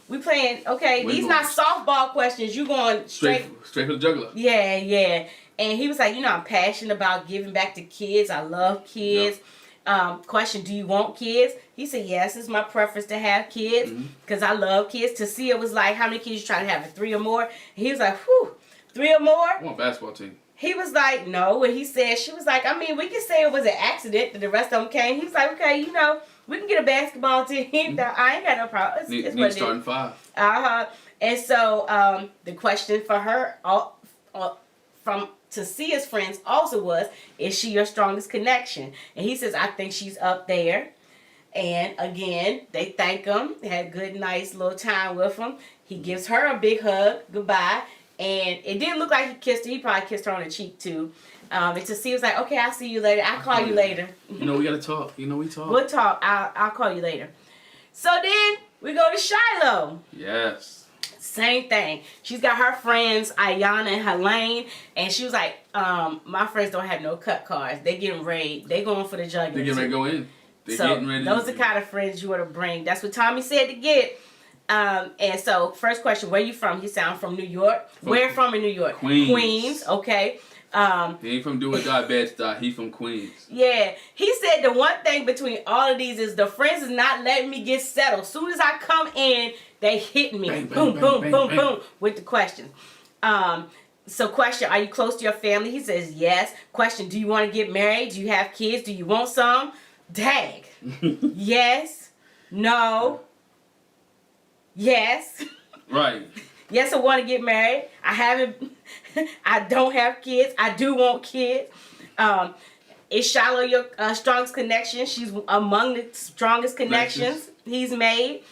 We playing, okay, these not softball questions. You going straight
for the juggler.
Yeah. And he was like, I'm passionate about giving back to kids. I love kids. Yep. Question, do you want kids? He said, yes, it's my preference to have kids because I love kids. Tisia was like, how many kids you trying to have? 3 or more? And he was like, whew, 3 or more?
I want a basketball team.
He was like, no. And he said, she was like, I mean, we can say it was an accident that the rest of them came. He was like, okay, we can get a basketball team. I ain't got no problem. It's
need starting 5.
And so the question for her from Tisia's friends also was, is she your strongest connection? And he says, I think she's up there. And again, they thank him. They had a good, nice little time with him. He gives her a big hug, goodbye. And it didn't look like he kissed her. He probably kissed her on the cheek too. And Tisia was like, okay, I'll see you later. I'll call you later.
We gotta talk. We talk.
We'll talk. I'll call you later. So then we go to Shiloh.
Yes.
Same thing. She's got her friends, Ayana and Helene. And she was like, my friends don't have no cut cards. They getting ready. They going for the jugular.
They getting ready to go in. They
getting ready. Those are the kind of friends you want to bring. That's what Tommy said to get. And so, first question, where you from? He said, I'm from New York. Where from in New York? Queens. Okay.
He ain't from do or die, bed he from Queens.
Yeah. He said the one thing between all of these is the friends is not letting me get settled. Soon as I come in, they hit me.
Bang,
boom,
bang,
boom,
bang,
boom,
bang,
boom, with the questions. So question, are you close to your family? He says, yes. Question, do you want to get married? Do you have kids? Do you want some? Dag. Yes. No. Yes.
Right.
Yes, I want to get married. I don't have kids. I do want kids. Is Shiloh your strongest connection? She's among the strongest connections he's made.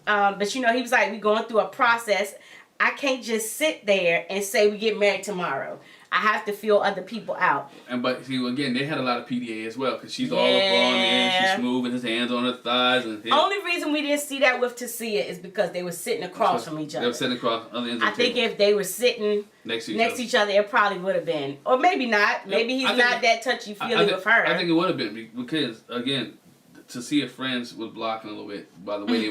But he was like, we going through a process. I can't just sit there and say we get married tomorrow. I have to feel other people out.
But see, again, they had a lot of PDA as well, because she's all up on him, she's smooth with his hands on her thighs. And
only reason we didn't see that with Tisia is because they were sitting across from each other.
They were sitting across on the ends of the
table. If they were sitting next to each other, it probably would have been. Or maybe not. Maybe he's not that touchy-feely with her.
I think it would have been, because, again, Tisia friends was blocking a little bit by the way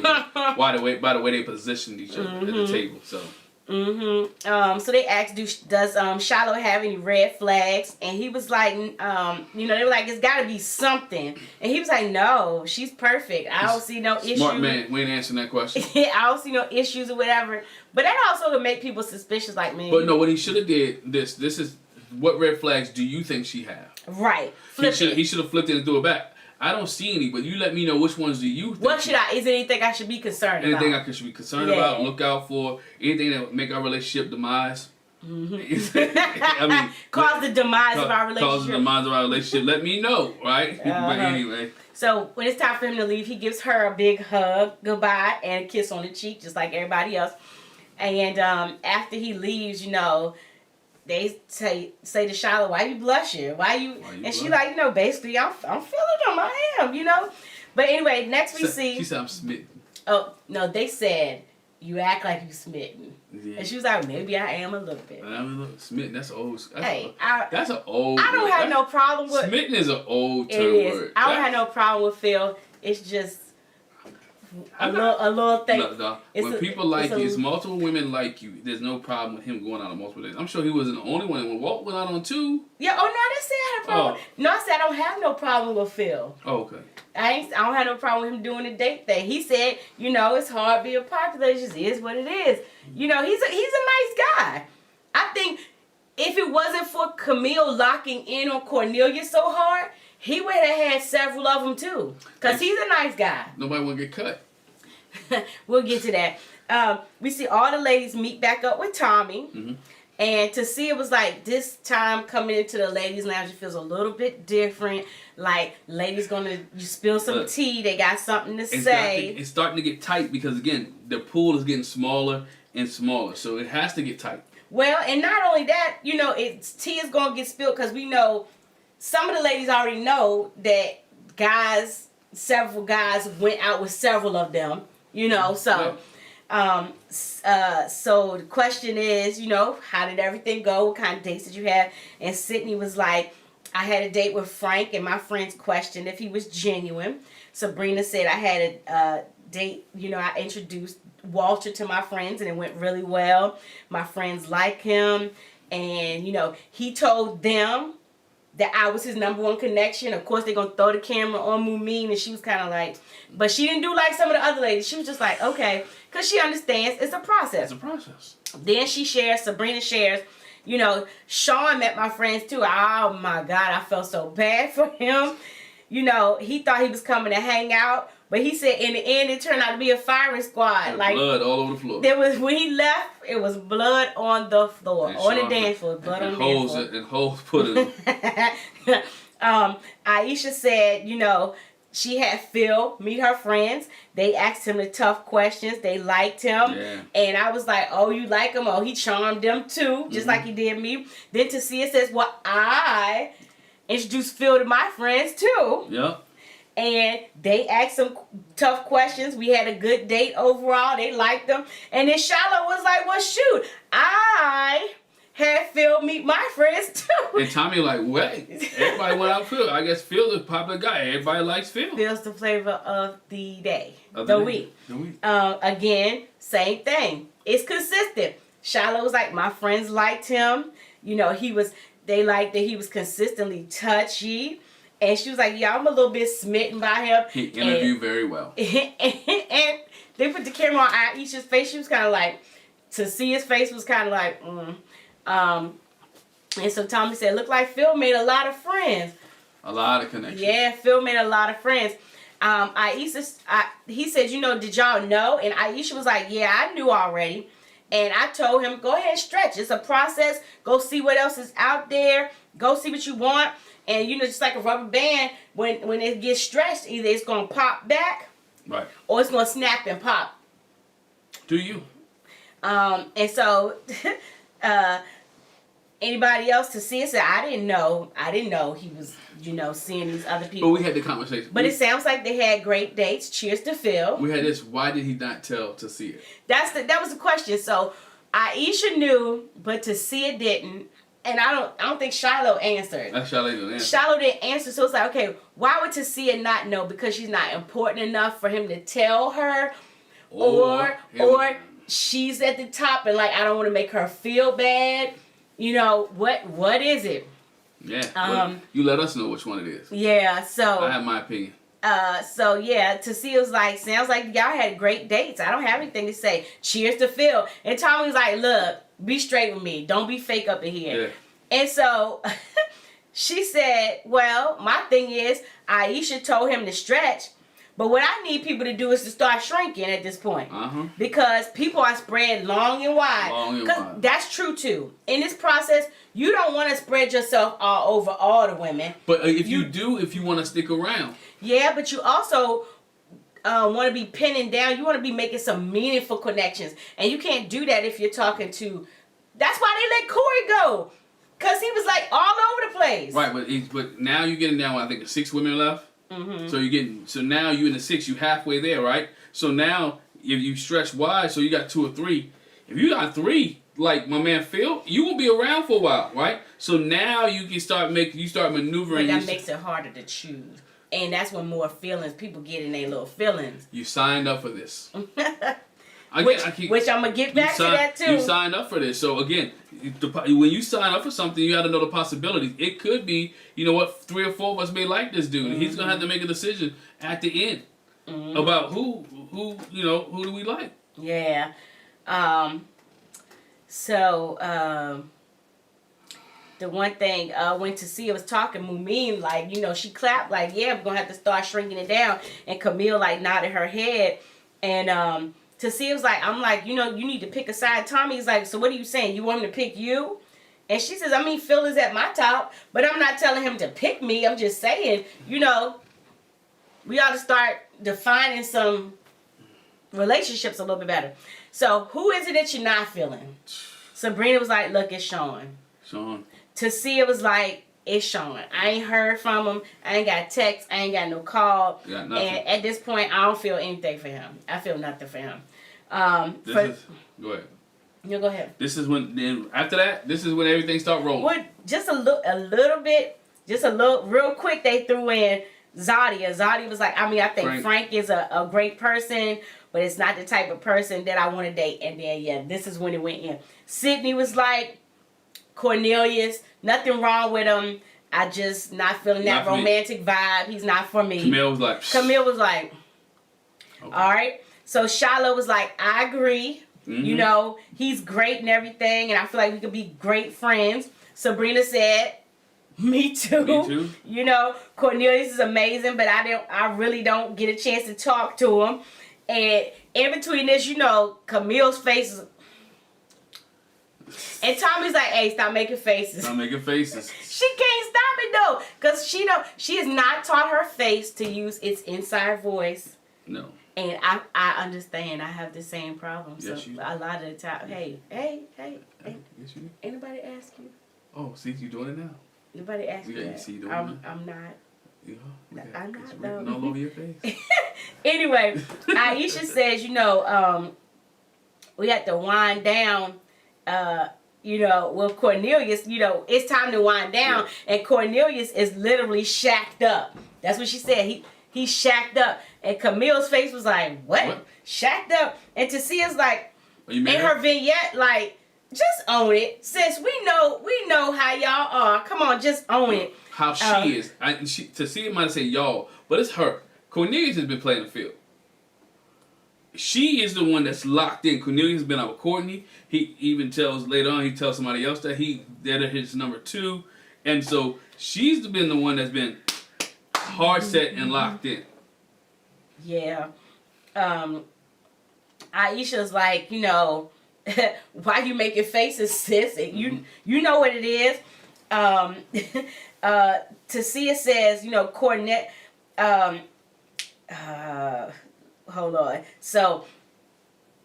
by the way they positioned each other at the table. So.
So they asked, does Shiloh have any red flags? And he was like, they were like, it's got to be something. And he was like, no, she's perfect. I don't see no issue.
Smart man, we ain't answering that question.
I don't see no issues or whatever. But that also would make people suspicious, like, man.
But no, what he should have did, this is what red flags do you think she have?
Right.
He should have flipped it and threw it back. I don't see any, but you let me know which ones do you think.
What should I? Is there anything I should be concerned about?
Anything I should be concerned about? Look out for anything that would make our relationship demise.
I mean, cause the demise of our relationship.
Cause the demise of our relationship. Let me know, right? But anyway.
So when it's time for him to leave, he gives her a big hug, goodbye, and a kiss on the cheek, just like everybody else. And after he leaves, you know, they say to Shiloh, "Why you blushing? Why you?" And she like, you know, basically, I'm feeling them. I am, you know. But anyway, next we see.
She said, "I'm smitten."
Oh no, they said you act like you smitten.
Yeah.
And she was like, maybe I am a little bit.
I'm a little smitten. That's old.
That's
an old.
I don't have no problem with
smitten. Is an old term word.
I don't have no problem with Phil. It's just a little thing.
No. When people like you, it's multiple women like you. There's no problem with him going out on multiple days. I'm sure he wasn't the only one. When Walt went out on 2.
Yeah. Oh no, I didn't say I had a problem. No, I said I don't have no problem with Phil.
Oh, okay.
I don't have no problem with him doing the date thing. He said, you know, it's hard being popular. It just is what it is. You know, he's a nice guy. I think if it wasn't for Camille locking in on Cornelius so hard, he would have had several of them too. Because he's a nice guy.
Nobody want to get cut.
We'll get to that. We see all the ladies meet back up with Tommy. Mm-hmm. And Tisia was like, this time coming into the ladies' lounge, it feels a little bit different. Like, ladies you spill some tea, they got something to say.
It's starting to get tight because, again, the pool is getting smaller and smaller. So it has to get tight.
Well, and not only that, you know, tea is going to get spilled because we know some of the ladies already know that several guys went out with several of them, you know, so... Yeah. So the question is, you know, how did everything go? What kind of dates did you have? And Sydney was like, I had a date with Frank, and my friends questioned if he was genuine. Sabrina said I had a date, you know, I introduced Walter to my friends, and it went really well. My friends like him, and, you know, he told them that I was his #1 connection. Of course, they're going to throw the camera on Moomin, and she was kind of like, but she didn't do like some of the other ladies. She was just like, okay, because she understands it's a process.
It's a process.
Then Sabrina shares, you know, Shawn met my friends too. Oh my God, I felt so bad for him. You know, he thought he was coming to hang out, but he said in the end it turned out to be a firing squad. Like
blood all over the floor.
When he left, it was blood on the floor, on the dance floor, blood on the dance floor.
And holes put in them.
Aisha said, you know, she had Phil meet her friends. They asked him the tough questions. They liked him. Yeah. And I was like, oh, you like him? Oh, he charmed them too, just like he did me. Then Tisia says, well, I introduced Phil to my friends too.
Yep.
And they asked some tough questions. We had a good date overall. They liked them. And then Shiloh was like, well, shoot, I had Phil meet my friends too.
And Tommy like, wait, everybody went out Phil. I guess Phil is a popular guy. Everybody likes Phil.
Phil's the flavor of the day. The week. Again, same thing. It's consistent. Shiloh was like, my friends liked him. You know, they liked that he was consistently touchy. And she was like, yeah, I'm a little bit smitten by him.
He interviewed very well.
And they put the camera on Aisha's face. She was kind of like, to see his face was kind of like, and so Tommy said, look like Phil made a lot of friends.
A lot of connections.
Yeah, Phil made a lot of friends. He said, you know, did y'all know? And Aisha was like, yeah, I knew already. And I told him, go ahead and stretch. It's a process. Go see what else is out there. Go see what you want. And, you know, just like a rubber band, when it gets stretched, either it's going to pop back.
Right.
Or it's going to snap and pop.
Do you?
And so, anybody else to see it said, I didn't know he was, you know, seeing these other people.
But we had the conversation.
But it sounds like they had great dates. Cheers to Phil.
We had this. Why did he not tell Tisia?
That was the question. So Aisha knew, but Tisia didn't. And I don't think Shiloh answered.
Shiloh didn't answer.
Shiloh didn't answer. So it's like, okay, why would Tisia not know? Because she's not important enough for him to tell her, or she's at the top and like I don't want to make her feel bad. You know, what is it?
Yeah. You let us know which one it is.
Yeah, so
I have my opinion.
So yeah, Tasia's like, sounds like y'all had great dates. I don't have anything to say. Cheers to Phil. And Tommy was like, look, be straight with me. Don't be fake up in here. And so she said, well, my thing is, Aisha told him to stretch. But what I need people to do is to start shrinking at this point. Because people are spread long and wide. Because that's true too. In this process, you don't want to spread yourself all over all the women.
But if you want to stick around.
Yeah, but you also want to be pinning down. You want to be making some meaningful connections. And you can't do that if you're talking to... That's why they let Corey go. Because he was like all over the place.
Right, but now you're getting down, I think, 6 women left. So now you in the 6, you halfway there, right? So now if you stretch wide, so you got 2 or 3. If you got 3, like my man Phil, you will be around for a while, right? So now you can start maneuvering.
But that makes it harder to choose, and that's when more people get in their little feelings.
You signed up for this.
Which I'm gonna get back to that too.
You signed up for this, so again, when you sign up for something, you got to know the possibilities. It could be, 3 or 4 of us may like this dude. He's gonna have to make a decision at the end about who do we like.
Yeah. The one thing when Tisia was talking, Moomin, she clapped like, yeah, we're gonna have to start shrinking it down, and Camille nodded her head, and Tisia was like, I'm like, you need to pick a side. Tommy's like, so what are you saying? You want him to pick you? And she says, Phil is at my top, but I'm not telling him to pick me. I'm just saying, we ought to start defining some relationships a little bit better. So who is it that you're not feeling? Sabrina was like, look, it's Shawn. Tisia was like, it's Shawn. I ain't heard from him. I ain't got text. I ain't got no call.
Got nothing.
And at this point, I don't feel anything for him. I feel nothing for him.
Go ahead.
You go ahead.
This is when everything start rolling.
Well, just a little bit, real quick, they threw in Zadia. Zadia was like, I think Frank is a great person, but it's not the type of person that I want to date. And then, this is when it went in. Sydney was like, Cornelius, nothing wrong with him. I just not feeling that romantic vibe. He's not for me.
Camille was like,
okay. All right. So Shiloh was like, I agree. He's great and everything, and I feel like we could be great friends. Sabrina said, me too. Cornelius is amazing, but I really don't get a chance to talk to him. And in between this, Camille's face is... And Tommy's like, hey, stop making faces.
Stop making faces.
She can't stop it though, because she has not taught her face to use its inside voice.
No.
And I understand. I have the same problem.
Yes,
so a lot of the time, hey.
Yes, you do.
Anybody ask you?
Oh, see, you doing it now.
Anybody ask you that?
See, you doing
I'm not.
Yeah,
I'm not.
It's written all over your face.
Anyway, Aisha says, we have to wind down. With Cornelius, it's time to wind down, and Cornelius is literally shacked up. That's what she said. He's shacked up, and Camille's face was like, what? Shacked up, and Tisia's like, in her vignette, like, just own it, sis. We know how y'all are. Come on, just own it.
How she is. Tisia might have said y'all, but it's her. Cornelius has been playing the field. She is the one that's locked in. Cornelius has been out with Courtney. He even tells later on, he tells somebody else that they're his number 2. And so she's been the one that's been hard set and locked in. Yeah.
Aisha's like, why you making faces, sis? You know what it is. Tisia says, Cornet, hold on. So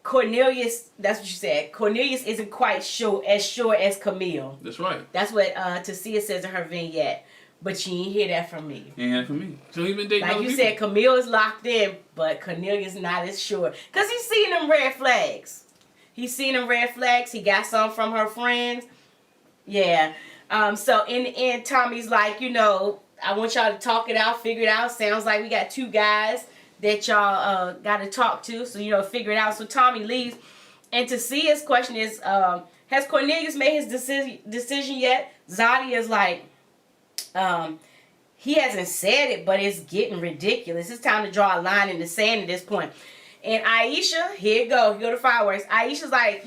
Cornelius, that's what you said. Cornelius isn't quite sure as Camille.
That's right.
That's what Tisia says in her vignette. But you ain't hear that from me.
Ain't hear that from me. So he's been dating
like you said, Camille is locked in, but Cornelius not as sure. Because he's seen them red flags. He got some from her friends. Yeah. So in the end, Tommy's like, I want y'all to talk it out, figure it out. Sounds like we got 2 guys that y'all got to talk to. So, figure it out. So Tommy leaves. And Tisia's question is, has Cornelius made his decision yet? Zadia is like, he hasn't said it, but it's getting ridiculous. It's time to draw a line in the sand at this point. And Aisha, here you go to fireworks. Aisha's like,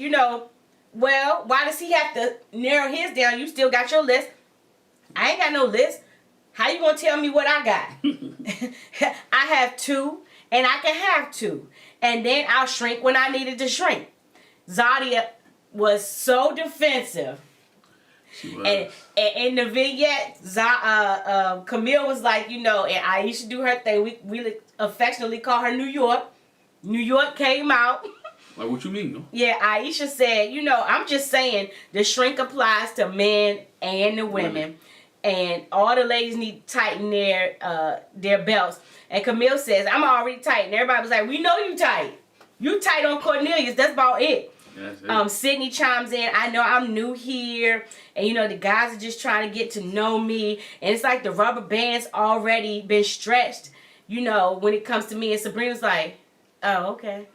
well, why does he have to narrow his down? You still got your list. I ain't got no list. How you gonna tell me what I got? I have 2, and I can have 2. And then I'll shrink when I needed to shrink. Zadia was so defensive.
She was.
And in the vignette, Camille was like, and Aisha do her thing. We affectionately call her New York. New York came out.
Like, what you mean, no?
Yeah, Aisha said, I'm just saying the shrink applies to men and the women. And all the ladies need to tighten their belts. And Camille says, I'm already tight. And everybody was like, we know you tight. You tight on Cornelius. That's about it. Sydney chimes in, I know I'm new here. And, the guys are just trying to get to know me. And it's like the rubber band's already been stretched, when it comes to me. And Sabrina's like, oh, okay.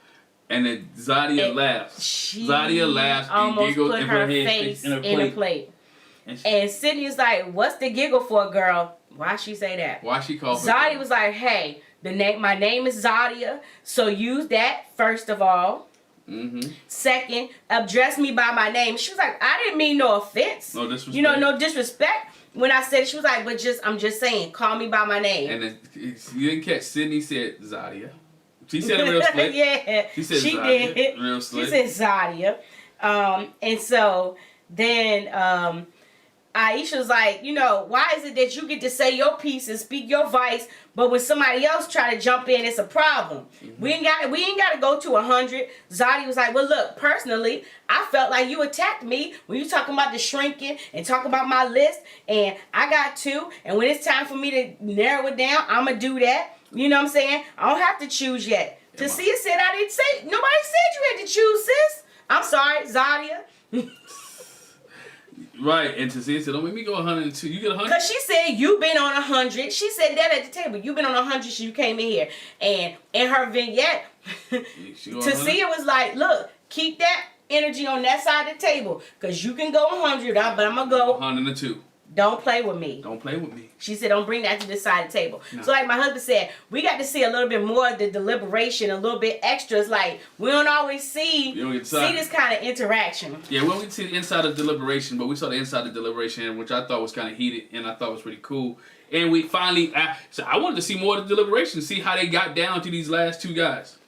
And then Zadia laughs. Zadia laughs and giggles
put her face in a plate. And Sydney's like, what's the giggle for, girl? Why she say that?
Why she call her?
Zadia was like, hey, my name is Zadia, so use that first of all. Mm-hmm. Second, address me by my name. She was like, I didn't mean no offense.
No disrespect.
No disrespect. When I said it, she was like, I'm just saying, call me by my name.
And then, you didn't catch, Sydney said Zadia. She said it real slick.
Yeah,
she said
she
Zadia,
did.
Real slick.
She said Zadia. And so then Aisha's like, why is it that you get to say your piece and speak your vice, but when somebody else try to jump in, it's a problem. Mm-hmm. We ain't got to go to 100. Zadia was like, well, look, personally, I felt like you attacked me when you talking about the shrinking and talking about my list, and I got 2, and when it's time for me to narrow it down, I'm gonna do that. You know what I'm saying? I don't have to choose yet. Tisia said I didn't say. Nobody said you had to choose, sis. I'm sorry, Zadia.
Right, and Tisia said, don't make me go 102. You get 100?
Because she said, you've been on 100. She said that at the table. You've been on 100 since you came in here. And in her vignette, Tisia was like, look, keep that energy on that side of the table. Because you can go 100, but I'm going to go
102.
Don't play with me.
Don't play with me.
She said, don't bring that to this side of the table. No. So like my husband said, we got to see a little bit more of the deliberation, a little bit extras. Like, we don't always see this kind of interaction.
Yeah, we don't get to see the inside of deliberation, but we saw the inside of deliberation, which I thought was kind of heated, and I thought was pretty cool. And we finally, so I wanted to see more of the deliberation, see how they got down to these last 2 guys.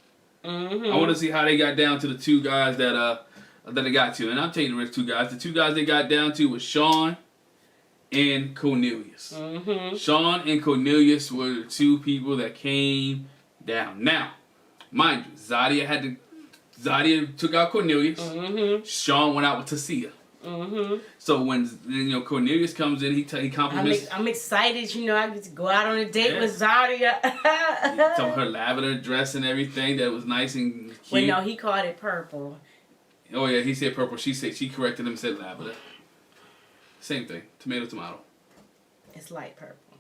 Mm-hmm. I want to see how they got down to the 2 guys that they got to. And I'll tell you the 2 guys. The 2 guys they got down to was Shawn and Cornelius. Mm-hmm. Shawn and Cornelius were the 2 people that came down. Now, mind you, Zadia took out Cornelius. Mm-hmm. Shawn went out with Tisia. Mm-hmm. So when Cornelius comes in, he compliments.
I'm excited. I get to go out on a date with Zadia.
He told her lavender dress and everything that was nice and cute.
Well, no, he called it purple.
Oh yeah, he said purple. She corrected him and said lavender. Same thing. Tomato.
It's light purple.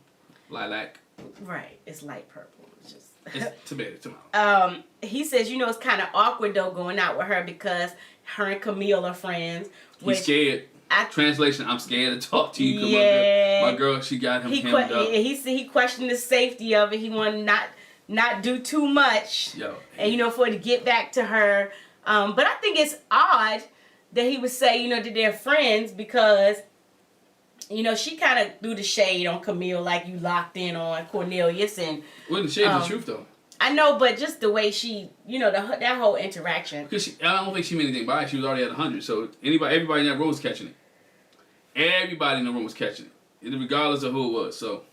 Lilac.
Right. It's light purple.
It's tomato.
He says, it's kind of awkward though going out with her because her and Camille are friends.
He's scared. Translation: I'm scared to talk to you.
Yeah.
My girl, she got him hemmed up.
He questioned the safety of it. He wanted not do too much.
Yo.
And for it to get back to her. But I think it's odd that he would say, that they're friends because. She kind of threw the shade on Camille like you locked in on Cornelius and.
Wasn't the shade the truth though?
I know, but just the way she, that whole interaction.
Because I don't think she meant anything by it. She was already at 100, so everybody in that room was catching it. Everybody in the room was catching it, regardless of who it was. So.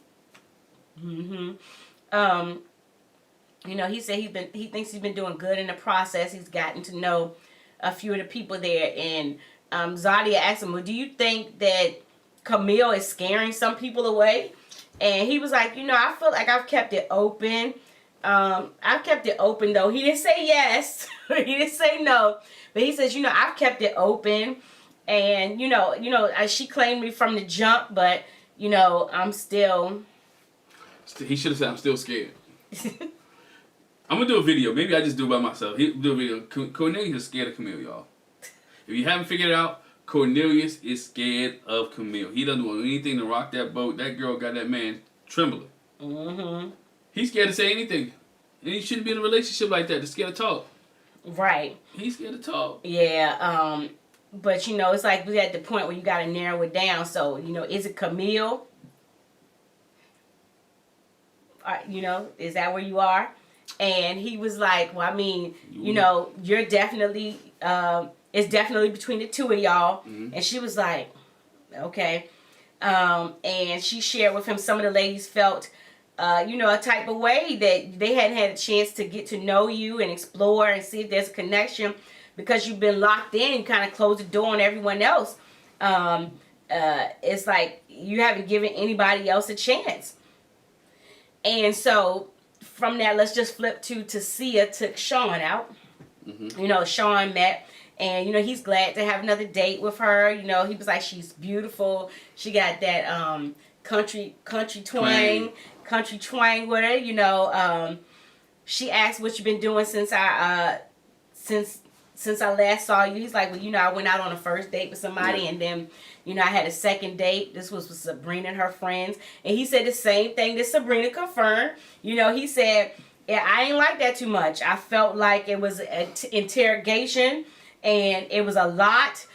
He said he thinks he's been doing good in the process. He's gotten to know a few of the people there, and Zadia asked him, "Well, do you think that Camille is scaring some people away?" And he was like, I feel like I've kept it open. I've kept it open though. He didn't say yes. He didn't say no. But he says, I've kept it open. And, she claimed me from the jump, but, I'm still.
He should have said, I'm still scared. I'm going to do a video. Maybe I just do it by myself. He'll do a video. Cornelius is scared of Camille, y'all. If you haven't figured it out, Cornelius is scared of Camille. He doesn't want anything to rock that boat. That girl got that man trembling. Mm-hmm. He's scared to say anything. And he shouldn't be in a relationship like that. They're scared to talk.
Right.
He's scared to talk.
Yeah. But, you know, it's like we're at the point where you got to narrow it down. So, you know, is it Kamil? You know, is that where you are? And he was like, well, I mean, you know, you're definitely, it's definitely between the two of y'all. Mm-hmm. And she was like, okay. And she shared with him some of the ladies felt, you know, a type of way that they hadn't had a chance to get to know you and explore and see if there's a connection because you've been locked in and kind of closed the door on everyone else. It's like you haven't given anybody else a chance. And so from that, let's just flip to Tisia took Shawn out. Mm-hmm. You know, Shawn met. And, you know, he's glad to have another date with her. You know, he was like, she's beautiful. She got that country twang with her. You know, she asked what you've been doing since I last saw you. He's like, well, you know, I went out on a first date with somebody, and then, you know, I had a second date. This was with Sabrina and her friends. And he said the same thing that Sabrina confirmed. You know, he said, yeah, I ain't like that too much. I felt like it was an interrogation. And it was a lot.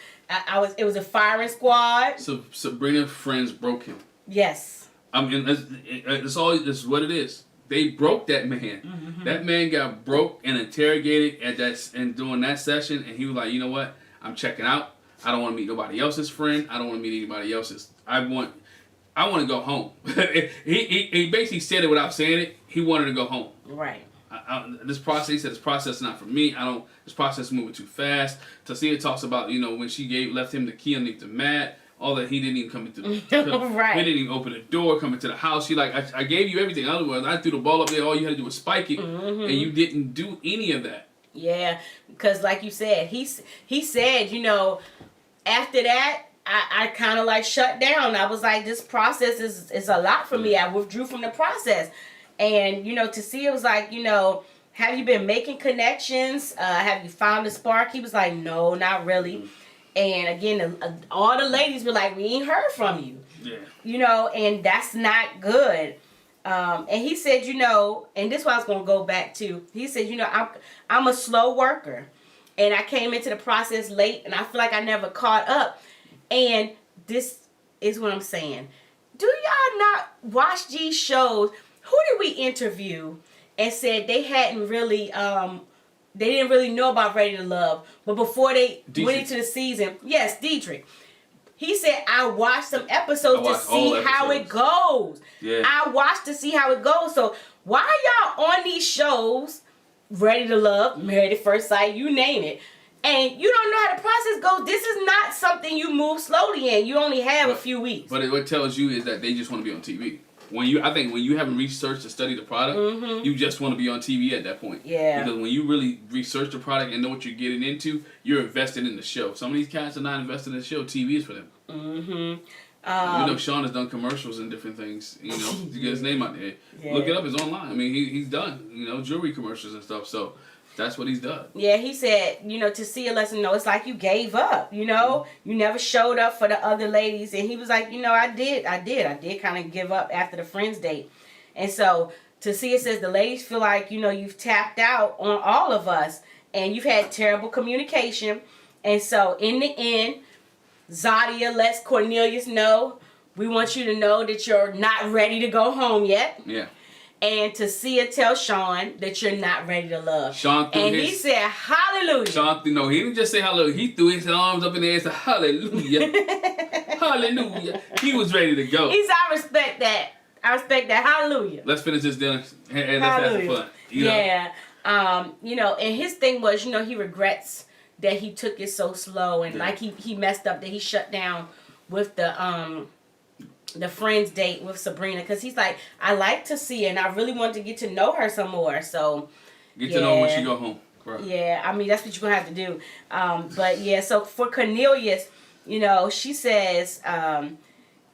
It was a firing squad. So
Sabrina's friends broke him.
Yes.
I mean, it's what it is. They broke that man. Mm-hmm. That man got broke and interrogated during that session, and he was like, you know what? I'm checking out. I don't want to meet nobody else's friend. I don't want to meet anybody else's. I want to go home. he basically said it without saying it. He wanted to go home.
Right.
This process, he said, this process is not for me. This process is moving too fast. Tisia talks about, you know, when she left him the key underneath the mat, all that he didn't even come into
right.
He didn't even open the door, come into the house. She like, I gave you everything. Otherwise, I threw the ball up there. All you had to do was spike it, and you didn't do any of that.
Yeah, because like you said, he said, you know, after that, I kind of like shut down. I was like, this process is a lot for me. I withdrew from the process. And, you know, Tisia was like, you know, have you been making connections? Have you found a spark? He was like, no, not really. And again, all the ladies were like, we ain't heard from you.
Yeah.
You know, and that's not good. And he said, you know, and this is what I was going to go back to. He said, you know, I'm a slow worker. And I came into the process late, and I feel like I never caught up. And this is what I'm saying. Do y'all not watch these shows? Who did we interview and said they hadn't really, they didn't really know about Ready to Love, but before they went into the season, yes, Dietrich. He said, I watched some episodes to see how it goes.
Yeah.
I watched to see how it goes. So why are y'all on these shows, Ready to Love, Married at First Sight, you name it, and you don't know how the process goes? This is not something you move slowly in. You only have a few weeks.
But what it tells you is that they just want to be on TV. I think when you haven't researched to study the product, you just want to be on TV at that point.
Yeah.
Because when you really research the product and know what you're getting into, you're invested in the show. Some of these cats are not invested in the show. TV is for them.
Mm-hmm.
You know, Shawn has done commercials and different things. You know, to get his name out there. Yeah. Look it up. It's online. I mean, he's done, you know, jewelry commercials and stuff. So that's what he's done.
Yeah, he said, you know, Tisia lets him know it's like you gave up, you know? You never showed up for the other ladies. And he was like, you know, I did kind of give up after the friends date. And so Tisia says the ladies feel like, you know, you've tapped out on all of us and you've had terrible communication. And so in the end, Zadia lets Cornelius know, we want you to know that you're not ready to go home yet.
Yeah.
And Tisia tells Shawn that you're not ready to love.
Shawn threw
he said, hallelujah.
Shawn, no, he didn't just say hallelujah. He threw his arms up in the air and said, hallelujah. Hallelujah. He was ready to go.
He said, I respect that. Hallelujah.
Let's finish this dinner and let's have some fun.
Yeah. You know, and his thing was, you know, he regrets that he took it so slow and like he messed up, that he shut down with the friends date with Sabrina, because he's like, I like Tisia and I really want to get to know her some more. So
get to know her when she go home. Bro.
Yeah, I mean, that's what you're gonna have to do. But yeah, so for Cornelius, you know, she says,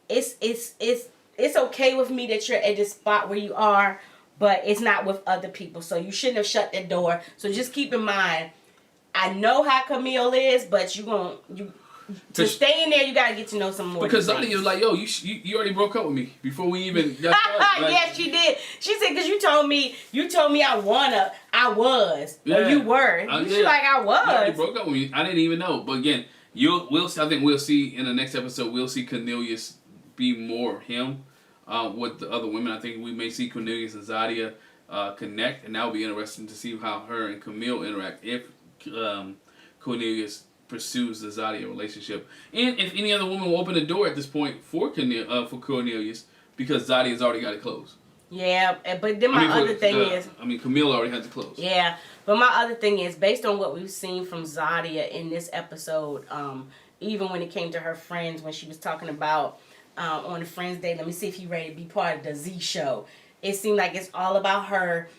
it's okay with me that you're at this spot where you are, but it's not with other people. So you shouldn't have shut that door. So just keep in mind, I know how Camille is, but to stay in there, you gotta get to know some more.
Because Zadia was like, "Yo, you already broke up with me before we even got started." Like,
yes, she did. She said, "Cause you told me I was, or you were." She's like, "I was."
You already broke up with me. I didn't even know. But again, I think we'll see in the next episode. We'll see Cornelius be more him with the other women. I think we may see Cornelius and Zadia connect, and that will be interesting to see how her and Kamil interact if Cornelius pursues the Zadia relationship, and if any other woman will open the door at this point for Cornelius, because Zadia's already got it closed.
Yeah, but then my other thing is...
Camille already has it closed.
Yeah, but my other thing is, based on what we've seen from Zadia in this episode, even when it came to her friends, when she was talking about on the Friends Day, let me see if you're ready to be part of the Z show. It seemed like it's all about her,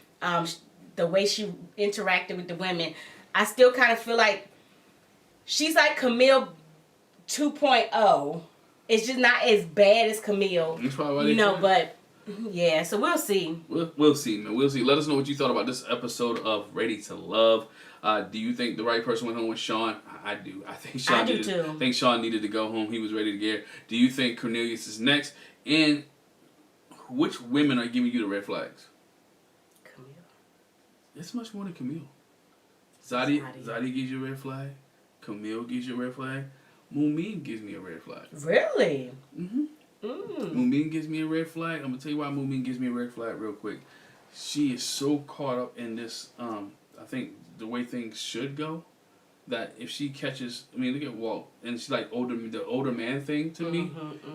the way she interacted with the women. I still kind of feel like she's like Camille 2.0. It's just not as bad as Camille, but... Yeah, so we'll see.
We'll see, man. We'll see. Let us know what you thought about this episode of Ready to Love. Do you think the right person went home with Shawn? I do. I think Shawn I think Shawn needed to go home. He was ready to get. Do you think Cornelius is next? And which women are giving you the red flags?
Camille.
It's much more than Camille. Zadia gives you a red flag. Camille gives you a red flag. Moomin gives me a red flag.
Really?
Mm-hmm. Moomin gives me a red flag. I'm going to tell you why Moomin gives me a red flag real quick. She is so caught up in this, I think, the way things should go, that if she catches, look at Walt, and she's like the older man thing to me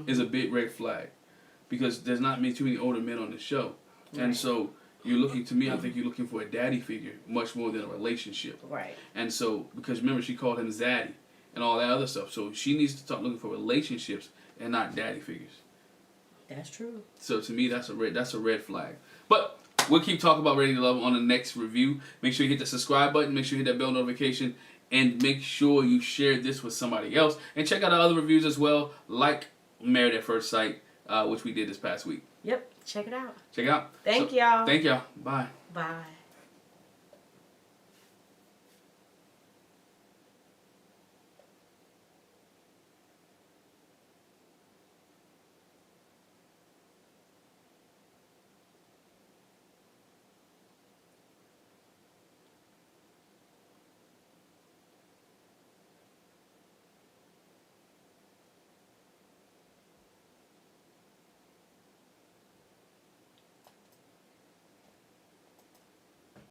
is a big red flag. Because there's not too many older men on the show. Right. And so you're looking, to me, I think you're looking for a daddy figure much more than a relationship.
Right.
And so, because remember, she called him Zaddy and all that other stuff. So she needs to start looking for relationships and not daddy figures.
That's true.
So to me, that's a red flag. But we'll keep talking about Ready to Love on the next review. Make sure you hit the subscribe button. Make sure you hit that bell notification. And make sure you share this with somebody else. And check out our other reviews as well, like Married at First Sight, which we did this past week.
Yep. Check it out.
Check it out.
Thank y'all.
Thank y'all. Bye.
Bye.